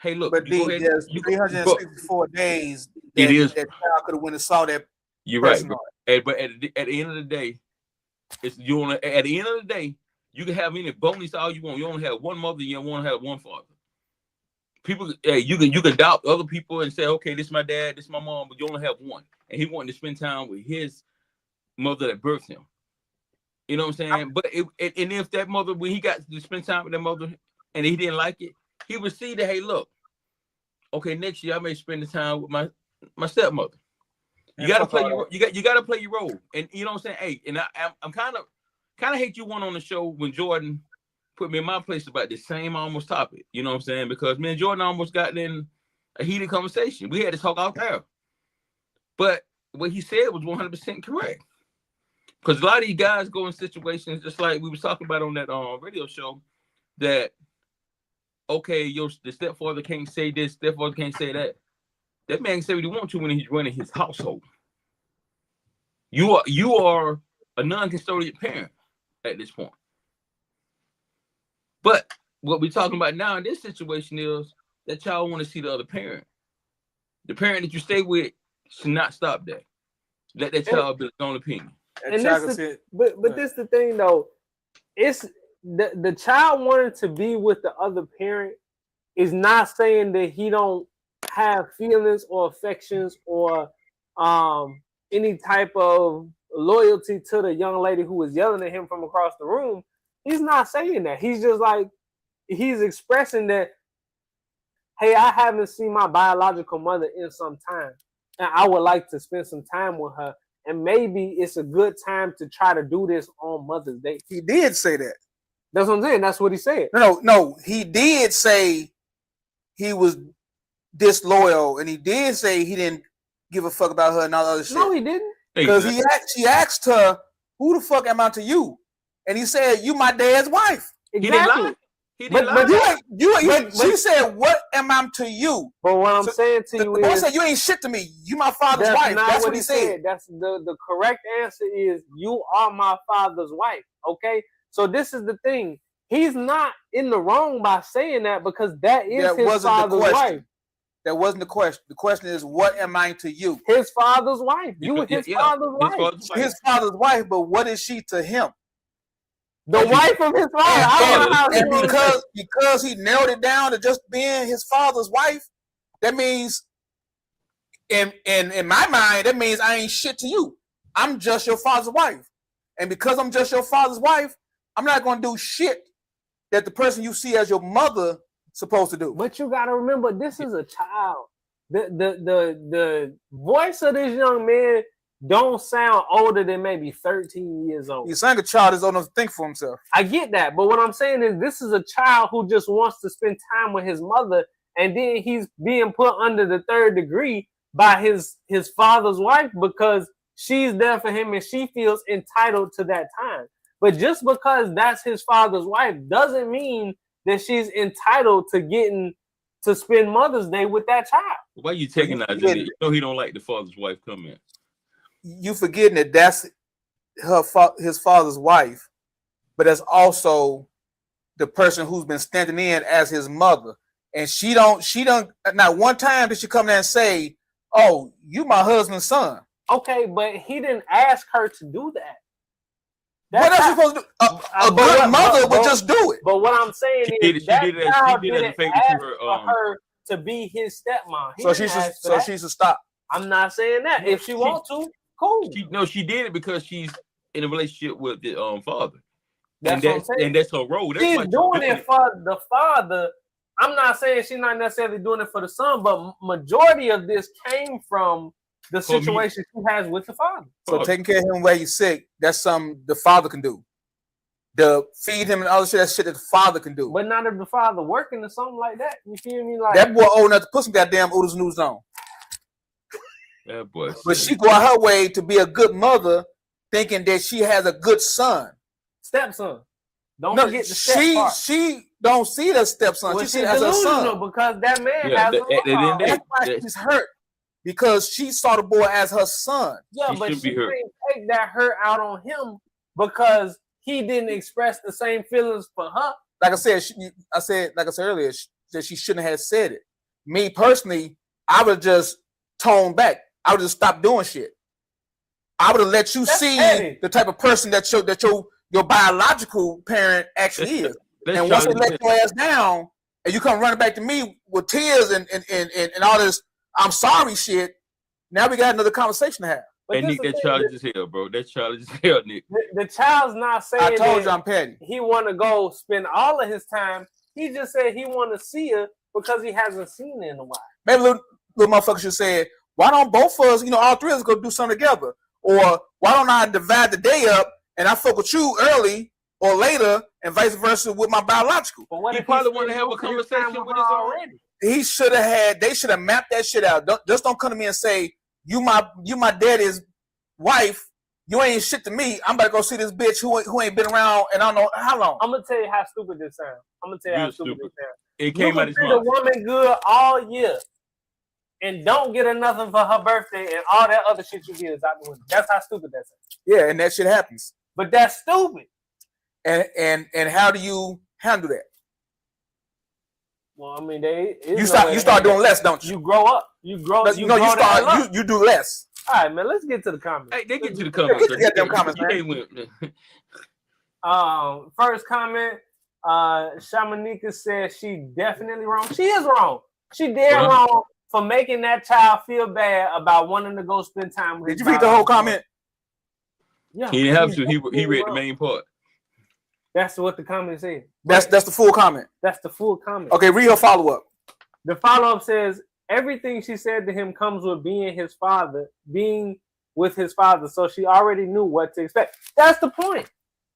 Hey, look, but there's 364 days that, it is, that child could have went and saw that. You're right, bro. But at the end of the day, at the end of the day, you can have any bonus all you want. You only have one mother, you don't want to have one father. People, you can adopt other people and say, okay, this is my dad, this is my mom, but you only have one, and he wanted to spend time with his mother that birthed him. You know what I'm saying? But and if that mother, when he got to spend time with that mother, and he didn't like it, he would see that, hey, look, okay, next year I may spend the time with my stepmother. You gotta play your you gotta play your role, and you know what I'm saying. Hey, and I'm kind of hate you went on the show when Jordan put me in my place about the same almost topic. You know what I'm saying? Because me and Jordan almost got in a heated conversation. We had to talk out there, but what he said was 100% correct. Because a lot of these guys go in situations just like we was talking about on that radio show that okay, the stepfather can't say this, stepfather can't say that. That man can say what he wants to when he's running his household. You are a non-custodial parent at this point. But what we're talking about now in this situation is that child want to see the other parent. The parent that you stay with should not stop that. Let that child be his own opinion. And this the thing though, it's the child wanting to be with the other parent is not saying that he don't have feelings or affections or any type of loyalty to the young lady who was yelling at him from across the room. He's not saying that. He's just like, he's expressing that, hey, I haven't seen my biological mother in some time, and I would like to spend some time with her, and maybe it's a good time to try to do this on Mother's Day. He did say that. That's what I'm saying. That's what he said. No, he did say he was disloyal, and he did say he didn't give a fuck about her and all other shit. No, he didn't. Because she asked her, who the fuck am I to you? And he said, you my dad's wife. Exactly. He didn't lie. She said, what am I to you? But what I'm saying to you is, said, you ain't shit to me. You my father's wife. That's what he said. That's the correct answer is, you are my father's wife. Okay? So this is the thing. He's not in the wrong by saying that, because that is his father's wife. That wasn't the question. The question is, what am I to you? His father's wife. You were his father's wife. His father's wife, but what is she to him? The wife of his father. And because he narrowed it down to just being his father's wife, that means, in my mind, that means I ain't shit to you. I'm just your father's wife. And because I'm just your father's wife, I'm not going to do shit that the person you see as your mother supposed to do. But you got to remember, this is a child. The voice of this young man don't sound older than maybe 13 years old. He's saying a child is old enough to think for himself. I get that, but what I'm saying is, this is a child who just wants to spend time with his mother, and then he's being put under the third degree by his father's wife because she's there for him and she feels entitled to that time. But just because that's his father's wife doesn't mean that she's entitled to getting to spend Mother's Day with that child. Why you taking that? You know he don't like the father's wife coming. You forgetting that that's his father's wife, but that's also the person who's been standing in as his mother. And she don't not one time did she come there and say, "Oh, you my husband's son." Okay, but he didn't ask her to do that. What else you supposed to do? A good mother would just do it. But what I'm saying She is did it as a favor to her. for her to be his stepmom. So she should stop. I'm not saying that. If she wants to, cool. She did it because she's in a relationship with the father. That's what I'm saying. And that's her role. That's She's why doing it for the father. I'm not saying she's not necessarily doing it for the son, but majority of this came from the situation she has with the father. So taking care of him while he's sick, that's something the father can do. The feed him and other shit, that's shit that the father can do. But not if the father working or something like that. You feel me? Like that boy old enough to put some goddamn oodles news on. That boy. But she go out her way to be a good mother, thinking that she has a good son. Stepson. Don't forget the step part. She don't see the stepson. She see it as her son. Because that man has a that's why she's hurt. Because she saw the boy as her son. Yeah, but she can't take that hurt out on him because he didn't express the same feelings for her. Like I said, like I said earlier, that she shouldn't have said it. Me personally, I would just tone back. I would just stop doing shit. I would have let you see the type of person that your biological parent actually is. And once they let your ass down, and you come running back to me with tears and all this "I'm sorry" shit, now we got another conversation to have. But Nick, that child is hell, bro. That child is hell, Nick. The child's not saying I told you I'm petty. He want to go spend all of his time. He just said he want to see her because he hasn't seen her in a while. Maybe little motherfucker should say, why don't both of us, all three of us go do something together? Or why don't I divide the day up and I fuck with you early or later and vice versa with my biological? He probably want to have a conversation with us already. They should have mapped that shit out. Don't come to me and say, you my daddy's wife, you ain't shit to me. I'm about to go see this bitch who ain't been around and I don't know how long. I'm gonna tell you how stupid this sounds. It came out of his mouth. You can treat a woman good all year and don't get her nothing for her birthday and all that other shit you get is out the window. That's how stupid that sounds. Yeah, and that shit happens. But that's stupid. And how do you handle that? Well, I mean, you start doing less, don't you? You grow up. You do less. All right, man. Let's get to the comments. Hey, they get to the comments. Get them comments, man. First comment. Shamanika says she definitely wrong. She is wrong. She dead wrong for making that child feel bad about wanting to go spend time with. Did you read the whole comment? Yeah. He didn't have to. He read the main part. That's what the comment said. That's the full comment. That's the full comment. Okay, read her follow-up. The follow-up says, everything she said to him comes with being with his father. So she already knew what to expect. That's the point.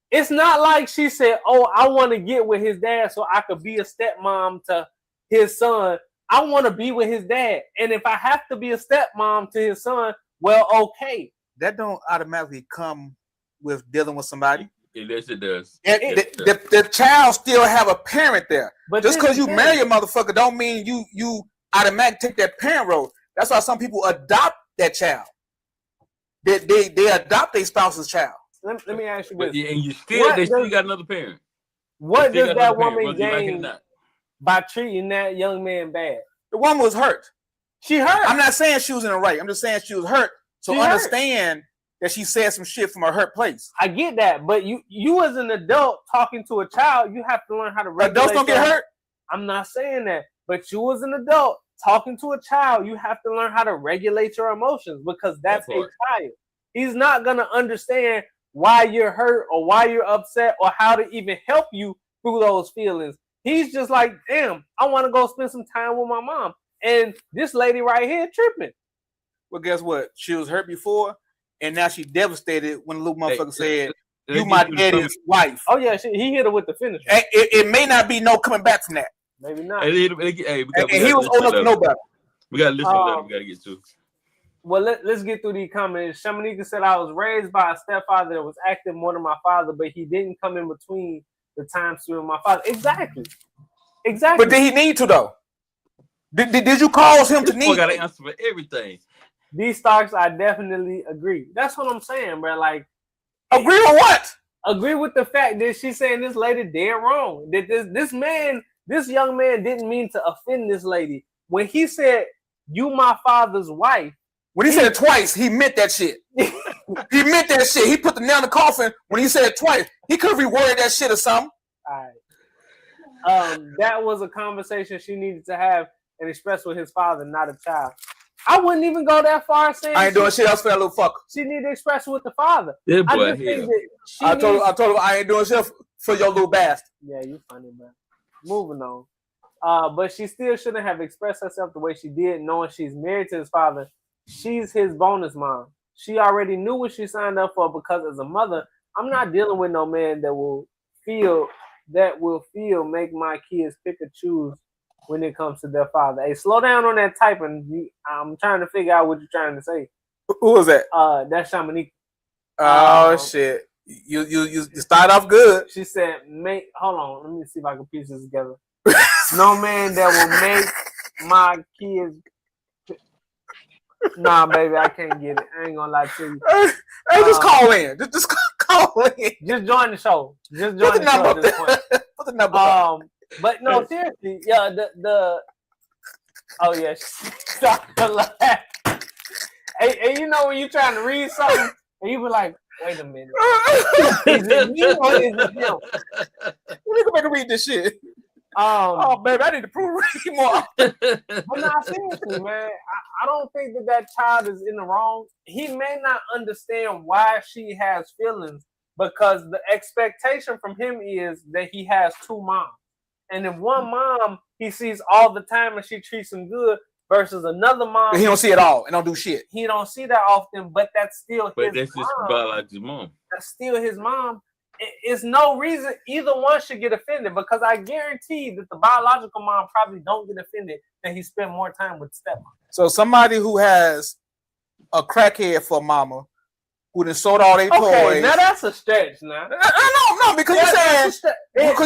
It's not like she said, oh, I want to get with his dad so I could be a stepmom to his son. I want to be with his dad. And if I have to be a stepmom to his son, well, okay. That don't automatically come with dealing with somebody. Yes, it does. The child still have a parent there. But just because you marry a motherfucker don't mean you automatically take that parent role. That's why some people adopt that child. They adopt their spouse's child. Let me ask you this. And you still got another parent. What does that woman gain by treating that young man bad? The woman was hurt. She hurt. I'm not saying she was in the right. I'm just saying she was hurt. So understand that she said some shit from a hurt place. I get that, but you as an adult talking to a child, you have to learn how to regulate. Adults don't get hurt. I'm not saying that, but you as an adult talking to a child, you have to learn how to regulate your emotions because that's a child. He's not gonna understand why you're hurt or why you're upset or how to even help you through those feelings. He's just like, damn, I want to go spend some time with my mom, and this lady right here tripping. Well, guess what? She was hurt before. And now she's devastated when the little motherfucker said, you my daddy's wife. Oh, yeah, he hit her with the finisher. It may not be no coming back from that. Maybe not. And he was old enough to know better. We got to listen to that. We got to get to. Well, let's get through these comments. Shamanika said, I was raised by a stepfather that was active more than my father, but he didn't come in between the time spent with my father. Exactly. But did he need to, though? Did you cause him to This boy got need? an answer for everything. Dee Starks, I definitely agree. That's what I'm saying, bro. Like, Agree with what? agree with the fact that she's saying this lady dead wrong. That this young man didn't mean to offend this lady. When he said, "You my father's wife," When he said it twice, he meant that shit. He meant that shit. He put the nail in the coffin when he said it twice. He could have reworded that shit or something. all right. That was a conversation she needed to have and express with his father, not a child. I wouldn't even go that far saying I ain't doing shit else for that little fucker. she need to express it with the father. This I boy just think here. that she I told needs- him I ain't doing shit for your little bastard. Yeah, you funny, man. Moving on. But she still shouldn't have expressed herself the way she did, knowing she's married to his father. She's his bonus mom. She already knew what she signed up for because as a mother, I'm not dealing with no man that will feel make my kids pick or choose when it comes to their father. Hey, slow down on that typing. I'm trying to figure out what you're trying to say. Who was that? That's Shamanika. Oh shit! You started off good. She said, hold on, let me see if I can piece this together. No man that will make my kids. Nah, baby, I can't get it. I ain't gonna lie to you. Hey, just call in. Just call in. Just join the show. Just Put join the the show number at up this there. point. Put the number up. But no, seriously, yeah, oh yeah, stop the laugh. Hey, you know when you're trying to read something and you be like, wait a minute, is it me or is it him? Let me go back and read this shit. Oh, baby, I need to prove read more. But not seriously, man. I don't think that child is in the wrong. He may not understand why she has feelings because the expectation from him is that he has two moms. And if one mom he sees all the time and she treats him good versus another mom. He don't see it all and don't do shit. He don't see that often, but that's still But his that's just mom. biological mom. That's still his mom. It's no reason either one should get offended because I guarantee that the biological mom probably don't get offended that he spent more time with stepmom. So somebody who has a crackhead for mama, who done sold all their Okay, toys. now that's a stretch. Now, No, because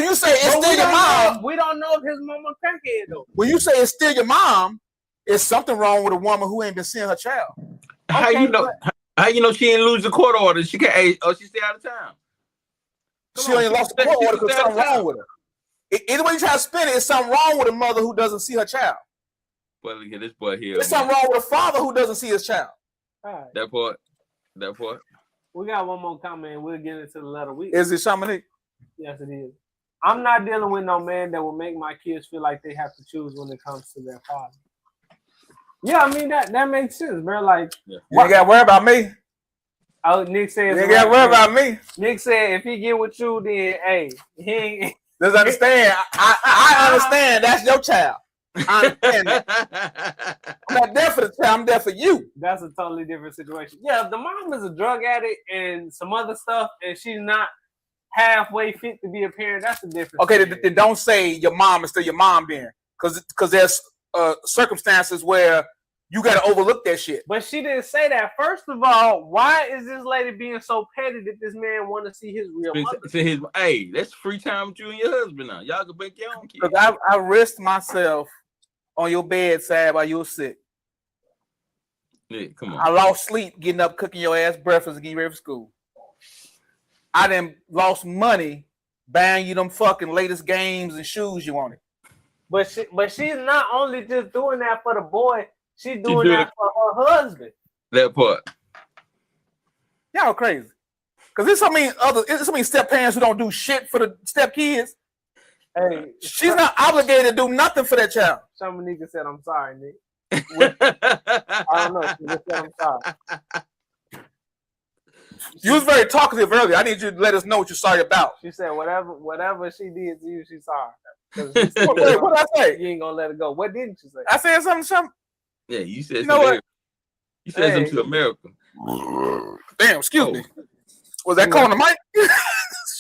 you say it's still your mom. We don't know if his mama crackhead though. When you say it's still your mom, it's something wrong with a woman who ain't been seeing her child. How Okay, you know? How you know she didn't lose the court order? She can't. She stay out of town. She only lost the court order because something wrong with her. Either way you try to spin it, it's something wrong with a mother who doesn't see her child. Well, look at this boy here. It's something wrong with a father who doesn't see his child. All right. That part. We got one more comment. We'll get into the letter. Is it Shamanik? Yes, it is. I'm not dealing with no man that will make my kids feel like they have to choose when it comes to their father. Yeah, I mean that makes sense, bro. Like, You ain't got to worry about me. oh, Nick says, You ain't got to worry about me. Nick said, if he get with you, then hey, he ain't. Just understand. I understand. That's your child. I understand that. I'm not there for the child. I'm there for you. That's a totally different situation. Yeah, if the mom is a drug addict and some other stuff, and she's not halfway fit to be a parent, that's a different. Okay, then don't say your mom is still your mom then, because there's circumstances where you got to overlook that shit. But she didn't say that. First of all, why is this lady being so petty that this man want to see his real mother? Hey, that's free time with you and your husband now. Y'all can make your own kids. Because I risked myself on your bedside while you were sick. Yeah, come on. I lost sleep getting up, cooking your ass breakfast, and getting ready for school. I then lost money buying you them fucking latest games and shoes you wanted. But she's not only just doing that for the boy, she's doing that for her husband. That part. Y'all crazy. Because there's so many step parents who don't do shit for the step kids. Hey, She's not obligated to do nothing for that child. Some nigga said, "I'm sorry, Nick." I don't know. She just said, "I'm sorry." You was very talkative earlier. I need you to let us know what you're sorry about. She said, "Whatever she did to you, she's sorry." What did I say? You ain't gonna let it go. What didn't you say? I said something. Yeah, you said know something. what? You said something to America. Damn, excuse me. Was that calling the mic?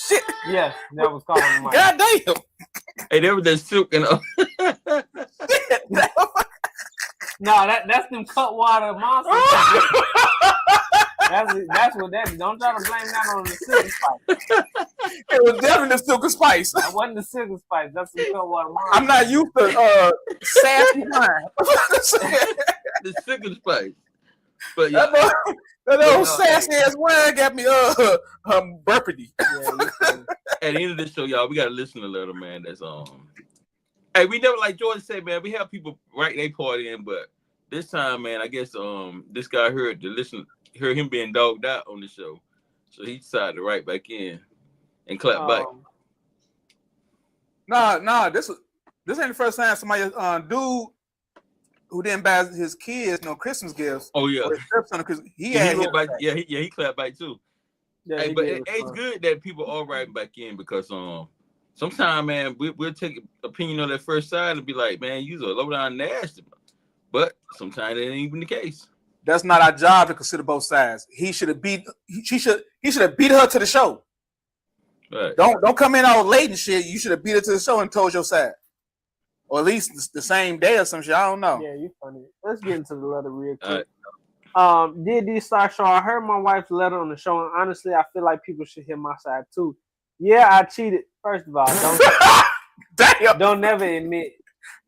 Shit. Yes, that was calling the mic. God damn. Hey, they were just silking up. No, that's them Cutwater monsters. That's what that is. Don't try to blame that on the Silver Spice. It was definitely the Silk and Spice. That wasn't the Silver Spice. That's some Cutwater Mom. I'm not used to sassy wine. The Silk Spice. But yeah, that old sassy ass wine got me burpity. at the end of this show, y'all, we got a listener letter, man. That's Hey, we never, like George said, man, we have people write their part in, but this time, man, I guess this guy heard him being dogged out on the show, so he decided to write back in and clap back. Nah, this ain't the first time somebody dude who didn't buy his kids no Christmas gifts. Oh yeah, he clapped back too. Yeah, hey, but it's good that people are writing back in because sometimes, man, we'll take opinion on that first side and be like, man, you're a low down nasty. But sometimes that ain't even the case. That's not our job to consider both sides. He should have beat her to the show. Right. Don't come in all late and shit. You should have beat her to the show and told your side. Or at least the same day or some shit. I don't know. Yeah, you funny. Let's get into the letter real quick. Right. Dear Dee Starks Show, I heard my wife's letter on the show, and honestly, I feel like people should hear my side too. Yeah, I cheated. First of all, don't never admit.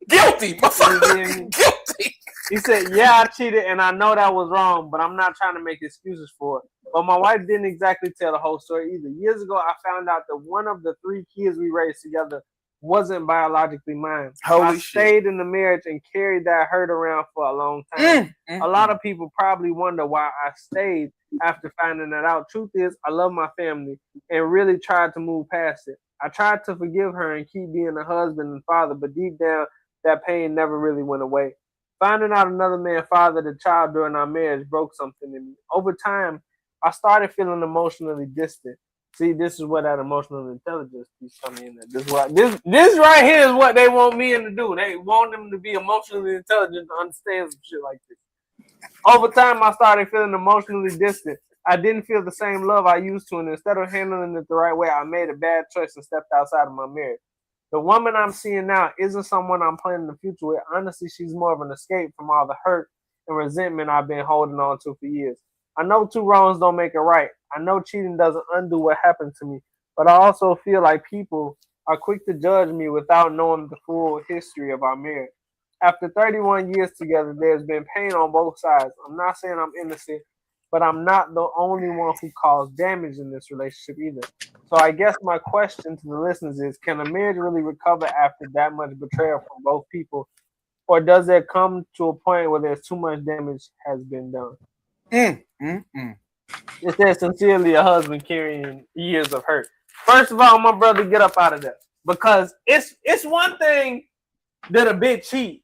Guilty, motherfucker. Guilty. He said, yeah, I cheated, and I know that was wrong, but I'm not trying to make excuses for it. But my wife didn't exactly tell the whole story either. Years ago, I found out that one of the 3 kids we raised together wasn't biologically mine. I stayed in the marriage and carried that hurt around for a long time. A lot of people probably wonder why I stayed after finding that out. Truth is, I love my family and really tried to move past it. I tried to forgive her and keep being a husband and father, but deep down, that pain never really went away. Finding out another man fathered a child during our marriage broke something in me. Over time, I started feeling emotionally distant. See, this is where that emotional intelligence piece comes in. This right here is what they want men to do. They want them to be emotionally intelligent to understand some shit like this. Over time, I started feeling emotionally distant. I didn't feel the same love I used to, and instead of handling it the right way, I made a bad choice and stepped outside of my marriage. The woman I'm seeing now isn't someone I'm planning the future with. Honestly, she's more of an escape from all the hurt and resentment I've been holding on to for years. I know 2 wrongs don't make it right. I know cheating doesn't undo what happened to me, but I also feel like people are quick to judge me without knowing the full history of our marriage. After 31 years together, there's been pain on both sides. I'm not saying I'm innocent, but I'm not the only one who caused damage in this relationship either. So I guess my question to the listeners is, can a marriage really recover after that much betrayal from both people? Or does it come to a point where there's too much damage has been done? It says, sincerely, a husband carrying years of hurt. First of all, my brother, get up out of there. Because it's one thing that a bitch cheat,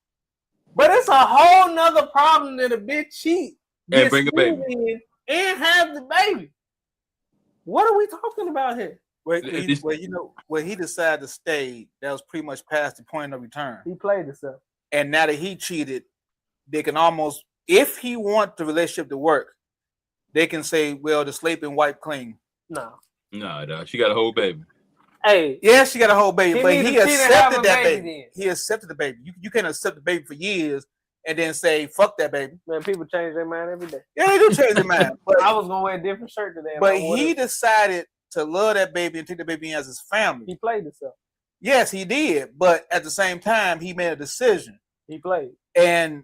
but it's a whole nother problem that a bitch cheat and bring a baby and have the baby. What are we talking about here? Well, you know, when he decided to stay, that was pretty much past the point of return. He played himself. And now that he cheated, they can almost, if he wants the relationship to work, they can say, well, the slate been wiped clean. No, she got a whole baby. Hey, yeah, she got a whole baby, but he accepted that baby. Then. He accepted the baby. You can't accept the baby for years and then say, fuck that baby. Man, people change their mind every day. Yeah, they do change their mind. But I was gonna wear a different shirt today. But he decided to love that baby and take the baby in as his family. He played himself. Yes, he did. But at the same time, he made a decision. He played. And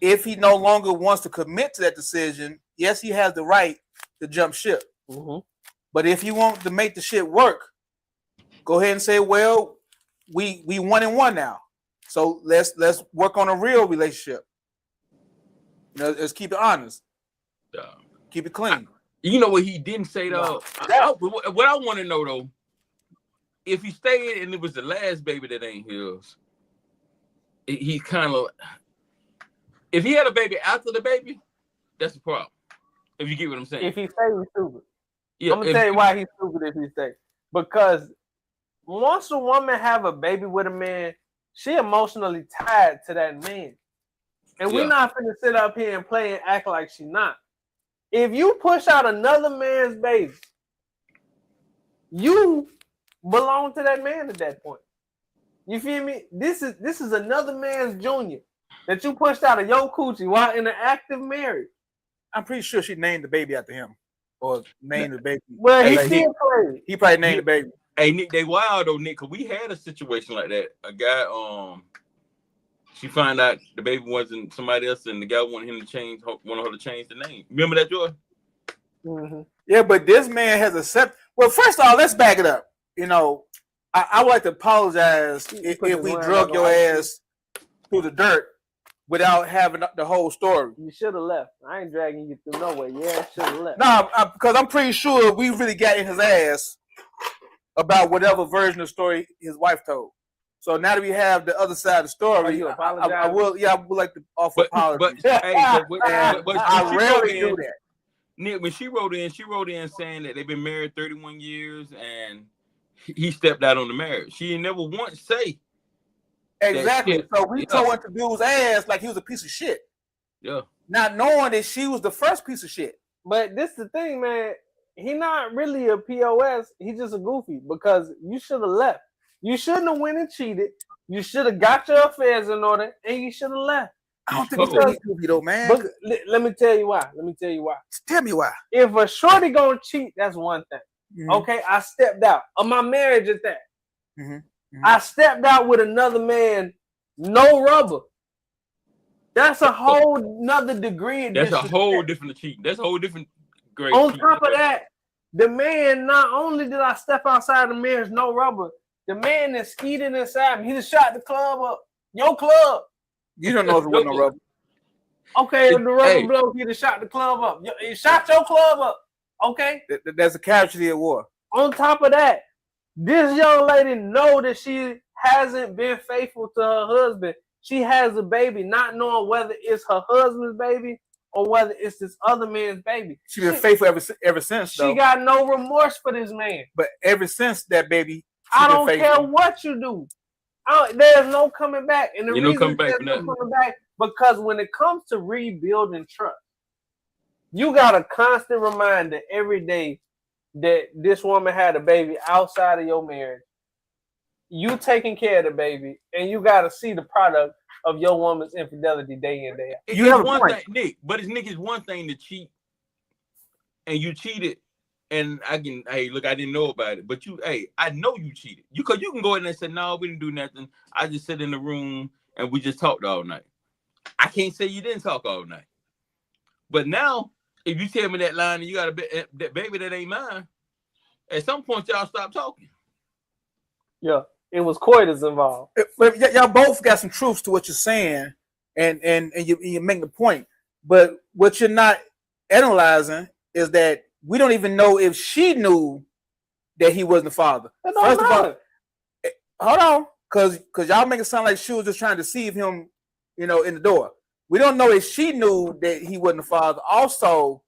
if he no longer wants to commit to that decision, yes, he has the right to jump ship. Mm-hmm. But if you want to make the shit work, go ahead and say, well, we 1-1 now. So let's work on a real relationship. You know, let's keep it honest. Keep it clean. You know what he didn't say though? What I want to know though, if he stayed and it was the last baby that ain't his, he kind of, if he had a baby after the baby, that's the problem. If you get what I'm saying. If he stays, he's stupid. Yeah, I'm gonna tell you why he's stupid if he stays. Because once a woman have a baby with a man, she emotionally tied to that man. And we're not finna sit up here and play and act like she not. If you push out another man's baby, you belong to that man at that point. You feel me? This is another man's junior that you pushed out of your coochie while in an active marriage. I'm pretty sure she named the baby after him, or named the baby. Well, he Like, still played. he probably named the baby. Hey, Nick, they wild though, Nick, because we had a situation like that. A guy, she found out the baby wasn't somebody else, and the guy wanted her to change the name. Remember that, Joy? Mm-hmm. Yeah, but this man has accepted. Well, first of all, let's back it up. You know, I would like to apologize if we drug your ass through the dirt without having the whole story. You should have left. I ain't dragging you through nowhere. Yeah, should have left. No, because I'm pretty sure we really got in his ass about whatever version of the story his wife told. So now that we have the other side of the story, you apologize? I would like to offer apologies. But I rarely do that. Nick, when she wrote in saying that they've been married 31 years and he stepped out on the marriage. She never once say. Exactly. So we tore into dude's ass like he was a piece of shit. Yeah. Not knowing that she was the first piece of shit. But this is the thing, man. He not really a POS. He's just a goofy because you should have left. You shouldn't have went and cheated. You should have got your affairs in order, and you should have left. I don't think it's goofy though, man. But let me tell you why. Tell me why. If a shorty gonna cheat, that's one thing. Mm-hmm. Okay, I stepped out of my marriage at that. Mm-hmm. Mm-hmm. I stepped out with another man, no rubber. That's a whole nother degree. That's a whole different cheating. That's a whole different grade. On top of that, the man, not only did I step outside the marriage, no rubber, the man that skied inside me, he just shot the club up. Your club. You don't know if it was no rubber. Okay, if the rubber blows, he just shot the club up. He shot your club up. Okay? That's a casualty of war. On top of that, this young lady know that she hasn't been faithful to her husband. She has a baby, not knowing whether it's her husband's baby or whether it's this other man's baby. She's been faithful ever since, though. She got no remorse for this man. But ever since that baby, I don't care what you do. There's no coming back. And the reason there's no coming back, because when it comes to rebuilding trust, you got a constant reminder every day that this woman had a baby outside of your marriage. You taking care of the baby, and you got to see the product of your woman's infidelity day in, day out. You have one thing, Nick, but it's one thing to cheat, and you cheated, and I didn't know about it, but I know you cheated. You can go in there and say, no, we didn't do nothing. I just sit in the room and we just talked all night. I can't say you didn't talk all night. But now, if you tell me that line and you got that baby that ain't mine, at some point y'all stop talking. Yeah, it was coitus involved. But y'all both got some truths to what you're saying, and you make the point. But what you're not analyzing is that we don't even know if she knew that he wasn't the father. First of all, hold on, because y'all make it sound like she was just trying to deceive him, in the door. We don't know if she knew that he wasn't the father. Also,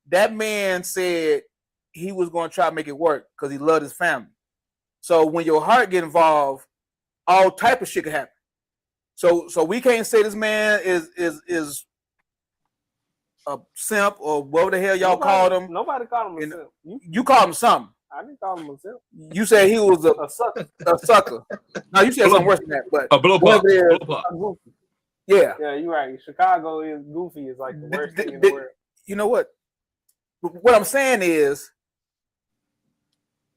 that man said he was going to try to make it work because he loved his family. So when your heart get involved, all type of shit can happen. So we can't say this man is a simp or whatever the hell y'all called him. Nobody called him a simp. You called him something. I didn't call him a simp. You said he was a sucker. A sucker. No, you said something worse than that. But a blow pop. Yeah. Yeah, you're right. Chicago is goofy. Is like the worst thing in the world. You know what? What I'm saying is,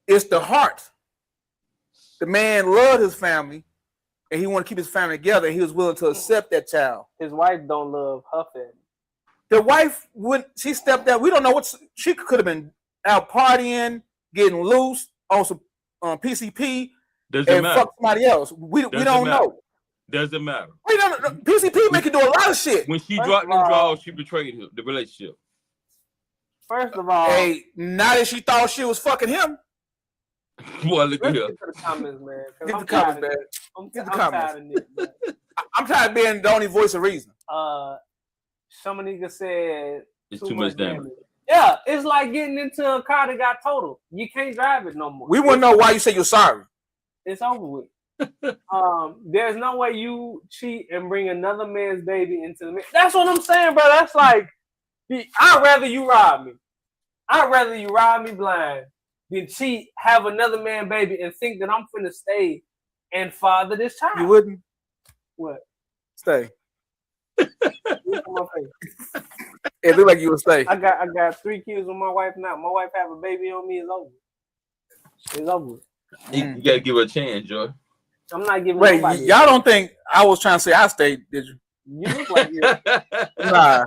it's the heart. The man loved his family, and he wanted to keep his family together. And he was willing to accept that child. His wife don't love her family. The wife, when she stepped out, we don't know what she could have been out partying, getting loose on some PCP, and fuck somebody else. We don't know. Doesn't matter. We don't know. PCP make you do a lot of shit. When she dropped them draws, she betrayed him, the relationship. First of all, hey, now that she thought she was fucking him. Boy, look at her. Get to the comments, man. Get the comments, man. Get the comments. I'm tired of being the only voice of reason. Some nigga said it's too much damage. Yeah, it's like getting into a car that got totaled. You can't drive it no more. We wouldn't know why you say you're sorry. It's over with. There's no way you cheat and bring another man's baby into the mix. That's what I'm saying, bro. That's like, I'd rather you rob me. I'd rather you rob me blind than cheat, have another man baby, and think that I'm finna stay and father this child. You wouldn't? What? Stay. It looked like you would stay. I got 3 kids with my wife now. My wife have a baby on me. It's over. It's over. You gotta give her a chance, Joy. I'm not giving. Wait, nobody y'all don't think I was trying to say I stayed? Did you? You look like you. Nah.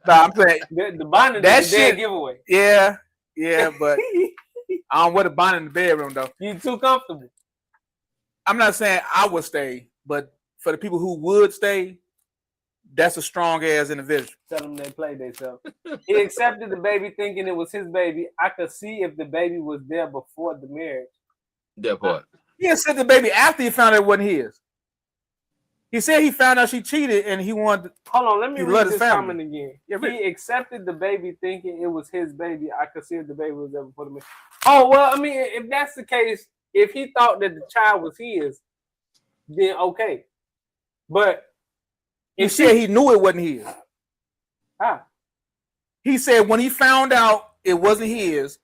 I'm saying The bonnet that is a dead shit. giveaway. Yeah, but I don't wear the bonnet in the bedroom though. You too comfortable. I'm not saying I would stay, but for the people who would stay, that's a strong ass individual. Tell them they played themselves. He accepted the baby thinking it was his baby. I could see if the baby was there before the marriage. That part. He accepted the baby after he found out it wasn't his. He said he found out she cheated and he wanted. Hold on, let me He read loved this his family. comment again. Yeah, He accepted the baby thinking it was his baby. I could see if the baby was there before the marriage. Oh, well, I mean, if that's the case, if he thought that the child was his, then okay. But He said he knew it wasn't his. He said when he found out it wasn't his,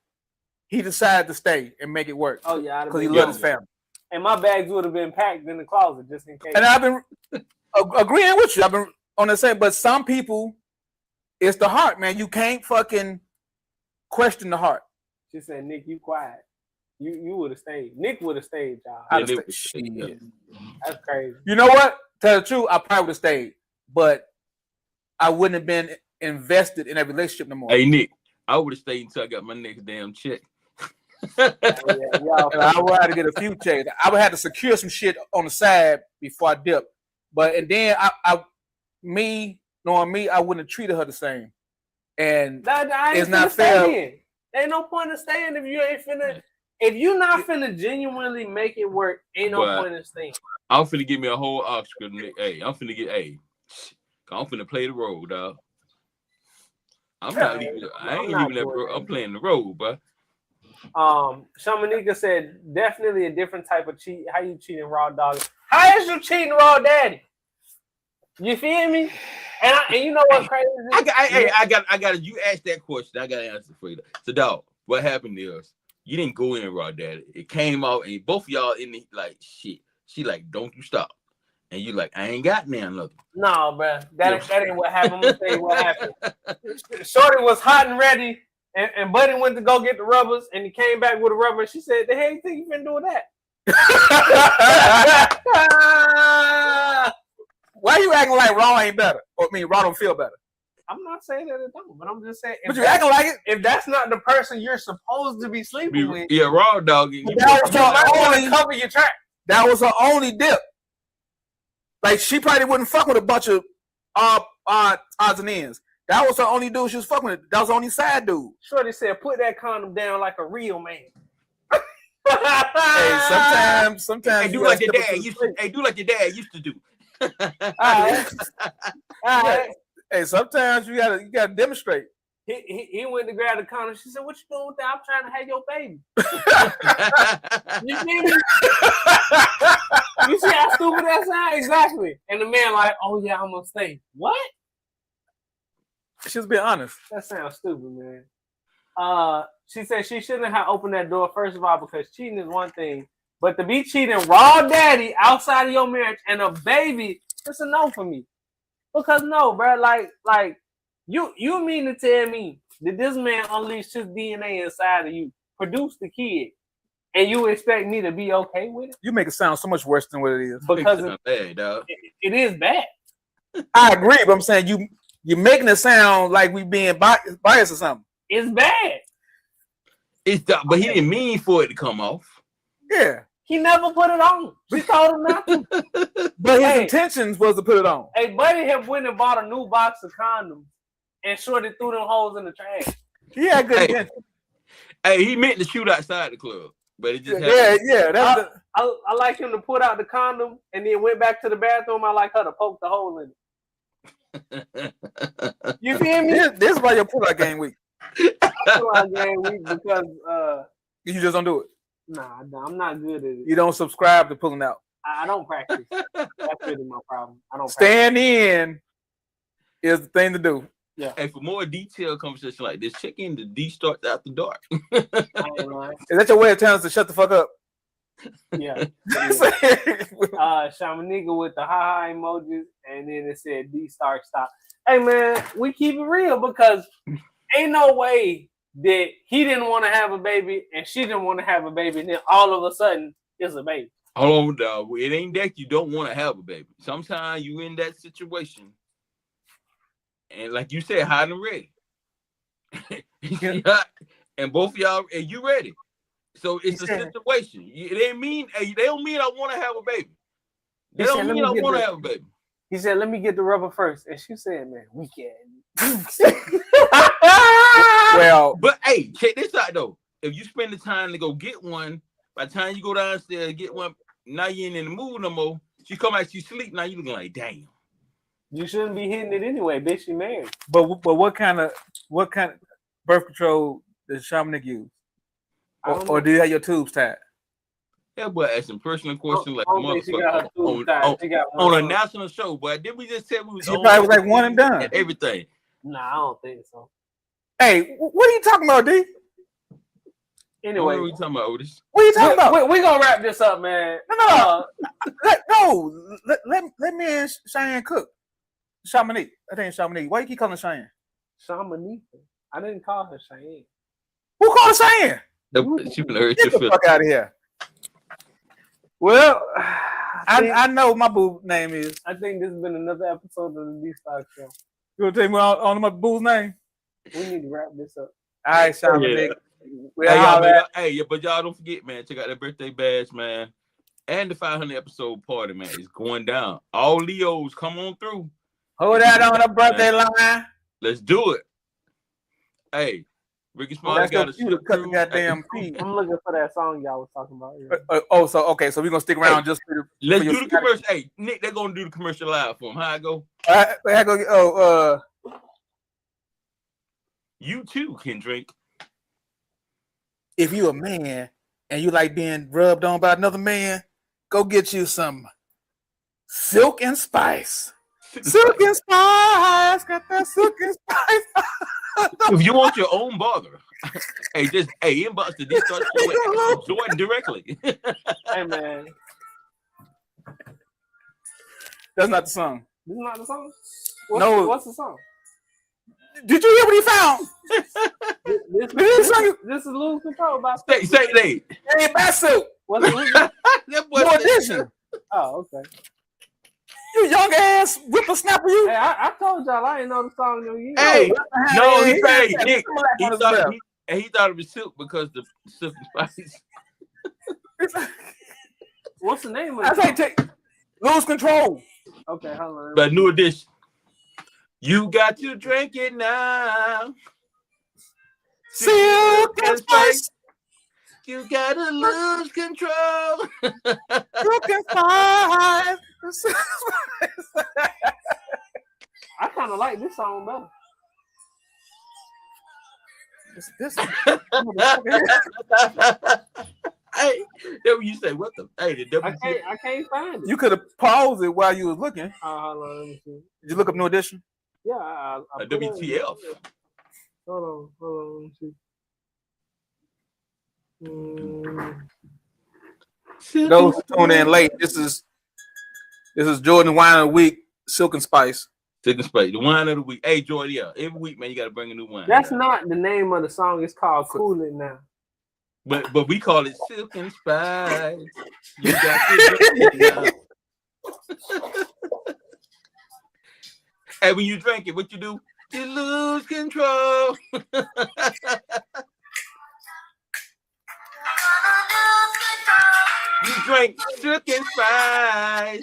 he decided to stay and make it work. Oh yeah, because he loved his family. And my bags would have been packed in the closet just in case. And I've been agreeing with you. I've been on the same, but some people, it's the heart, man. You can't fucking question the heart. She said, "Nick, you quiet. You would have stayed. Nick would have stayed, y'all. I'd have stayed. Yeah. That's crazy. You know what? Tell the truth, I probably would have stayed, but I wouldn't have been invested in that relationship no more. Hey Nick, I would have stayed until I got my next damn check. I would have to get a few checks. I would have to secure some shit on the side before I dip. And then me knowing me, I wouldn't have treated her the same. And it's not fair. There ain't no point in staying if you ain't finna. If you're not finna genuinely make it work, ain't no point in staying. I'm finna give me a whole Oscar, Nick. Hey, I'm finna I'm finna play the role, dog. I'm not leaving. I ain't leaving that role. I'm playing the role, bro. Shamanika said, definitely a different type of cheat. How you cheating raw dog? How is you cheating raw daddy? You feel me? And you know what's crazy? I got. You asked that question. I got to answer for you. So, dog, what happened is you didn't go in raw daddy. It came out, and both of y'all in the like shit. She like, don't you stop, and you like, I ain't got nothing. No, bro, that ain't what happened. I'm gonna tell you what happened. Shorty was hot and ready. And Buddy went to go get the rubbers, and he came back with a rubber. And she said, "The hell you think you been doing that?" Why are you acting like Raw ain't better? Or Raw don't feel better? I'm not saying that it don't, but I'm just saying. But you acting like it. If that's not the person you're supposed to be sleeping with, yeah, Raw dog. Cover your track. That was her only dip. Like she probably wouldn't fuck with a bunch of odds and ends. That was her only dude she was fucking with. That was the only side dude. Shorty said, "Put that condom down like a real man." Hey, sometimes hey, do like your dad used to. Hey, do like your dad used to do. All right. Hey, sometimes you gotta demonstrate. He went to grab the condom. She said, "What you doing with that? I'm trying to have your baby." You see me? You see how stupid that sounds? Exactly. And the man like, "Oh yeah, I'm gonna stay." What? She's being honest. That sounds stupid, man. She said she shouldn't have opened that door, first of all, because cheating is one thing. But to be cheating raw daddy outside of your marriage and a baby, it's a no for me. Because no, bro, like you mean to tell me that this man unleashed his DNA inside of you, produced the kid, and you expect me to be okay with it? You make it sound so much worse than what it is. Because it is bad. I agree, but I'm saying you're making it sound like we being biased or something. It's bad. But he didn't mean for it to come off. Yeah. He never put it on. She told him not to. But his intentions was to put it on. Hey, Buddy had went and bought a new box of condoms and Shorty threw them holes in the trash. He had good intentions. Hey, he meant to shoot outside the club, but it just happened. Yeah. I like him to put out the condom and then went back to the bathroom. I like her to poke the hole in it. You feel me? This is why your pull-out game weak. Pull-out game weak because you just don't do it. Nah, I'm not good at it. You don't subscribe to pulling out. I don't practice. That's really my problem. I don't. Stand in is the thing to do. Yeah. And for more detailed conversation like this, check in the Dee Starks After Dark. Is that your way of telling us to shut the fuck up? Yeah. Shamanika with the ha-ha emojis, and then it said Dee Starks stop. Hey man, we keep it real because ain't no way that he didn't want to have a baby and she didn't want to have a baby, and then all of a sudden it's a baby. Hold on, dog. It ain't that you don't want to have a baby. Sometimes you in that situation, and like you said, hot and ready. And both of y'all, and you ready. So it's a situation. They don't mean I want to have a baby. They don't mean I want to have a baby. He said, "Let me get the rubber first," and she said, "Man, we can." Well, but hey, check this out though. If you spend the time to go get one, by the time you go downstairs and get one, now you ain't in the mood no more. She come out, she sleep. Now you looking like, damn. You shouldn't be hitting it anyway, bitch. You married. but what kind of birth control does Shamanic use? Or do you have your tubes tied? Yeah, boy, asking personal questions like motherfucker on a national show. But did we just say we was? She probably was like one and done. And everything. Nah, I don't think so. Hey, what are you talking about, D? Anyway, what are we talking about, Otis? What are you talking about? We gonna wrap this up, man. Let me and Cheyenne cook. Shamanique. I think it's Shamanique. Why you keep calling her Cheyenne? Shamanique. I didn't call her Cheyenne. Who called her Cheyenne? She been hurt Get your the fuck out of here. Well, I know my boo name is. I think this has been another episode of the Dee Starks Show. You want to tell me on my boo's name? We need to wrap this up. All right, Shamanique. Hey, but y'all don't forget, man. Check out that birthday bash, man. And the 500 episode party, man. It's going down. All Leos, come on through. Hold that on the birthday line. Let's do it. Hey, Ricky Smart got to cut the goddamn feed. I'm looking for that song y'all was talking about. So we're gonna stick around just for let's do the commercial. Hey, Nick, they're gonna do the commercial live for him. How I go? You too can drink. If you a man and you like being rubbed on by another man, go get you some Silk and Spice. Silk and Spice, got that Silk and Spice. If you want your own bother, inbox the Dee Starks Show at Jordan directly. Hey man, that's not the song. This is not the song. What's the song? Did you hear what he found? This is Lose Control by Say it. Hey, Basu. What's it? No addition. Oh, okay. You young ass whippersnapper, you. Hey, I told y'all I ain't know the song no year. Hey, no, he said Nick. He thought it was Silk because the Silk and Spice. What's the name of it? I say Lose Control. Okay, hold on. But new edition. You got to drink it now. Silk and Spice. You gotta lose control. Silk and Spice. I kind of like this song better. This Hey, that what you say? What the? Hey, the WTF. I can't find it. You could have paused it while you was looking. Hold on, let me see. Did you look up New Edition? Yeah, I WTF. Hold on, let me see. Those who tune in late, this is Jordan Wine of the Week, Silk and Spice. Silk and Spice, the wine of the week. Hey, Jordan, yeah, every week, man, you got to bring a new wine. That's not the name of the song. It's called Cool It Now. But we call it Silk and Spice. You got to drink it now. Hey, when you drink it, what you do? You lose control. You drink Silk and Spice.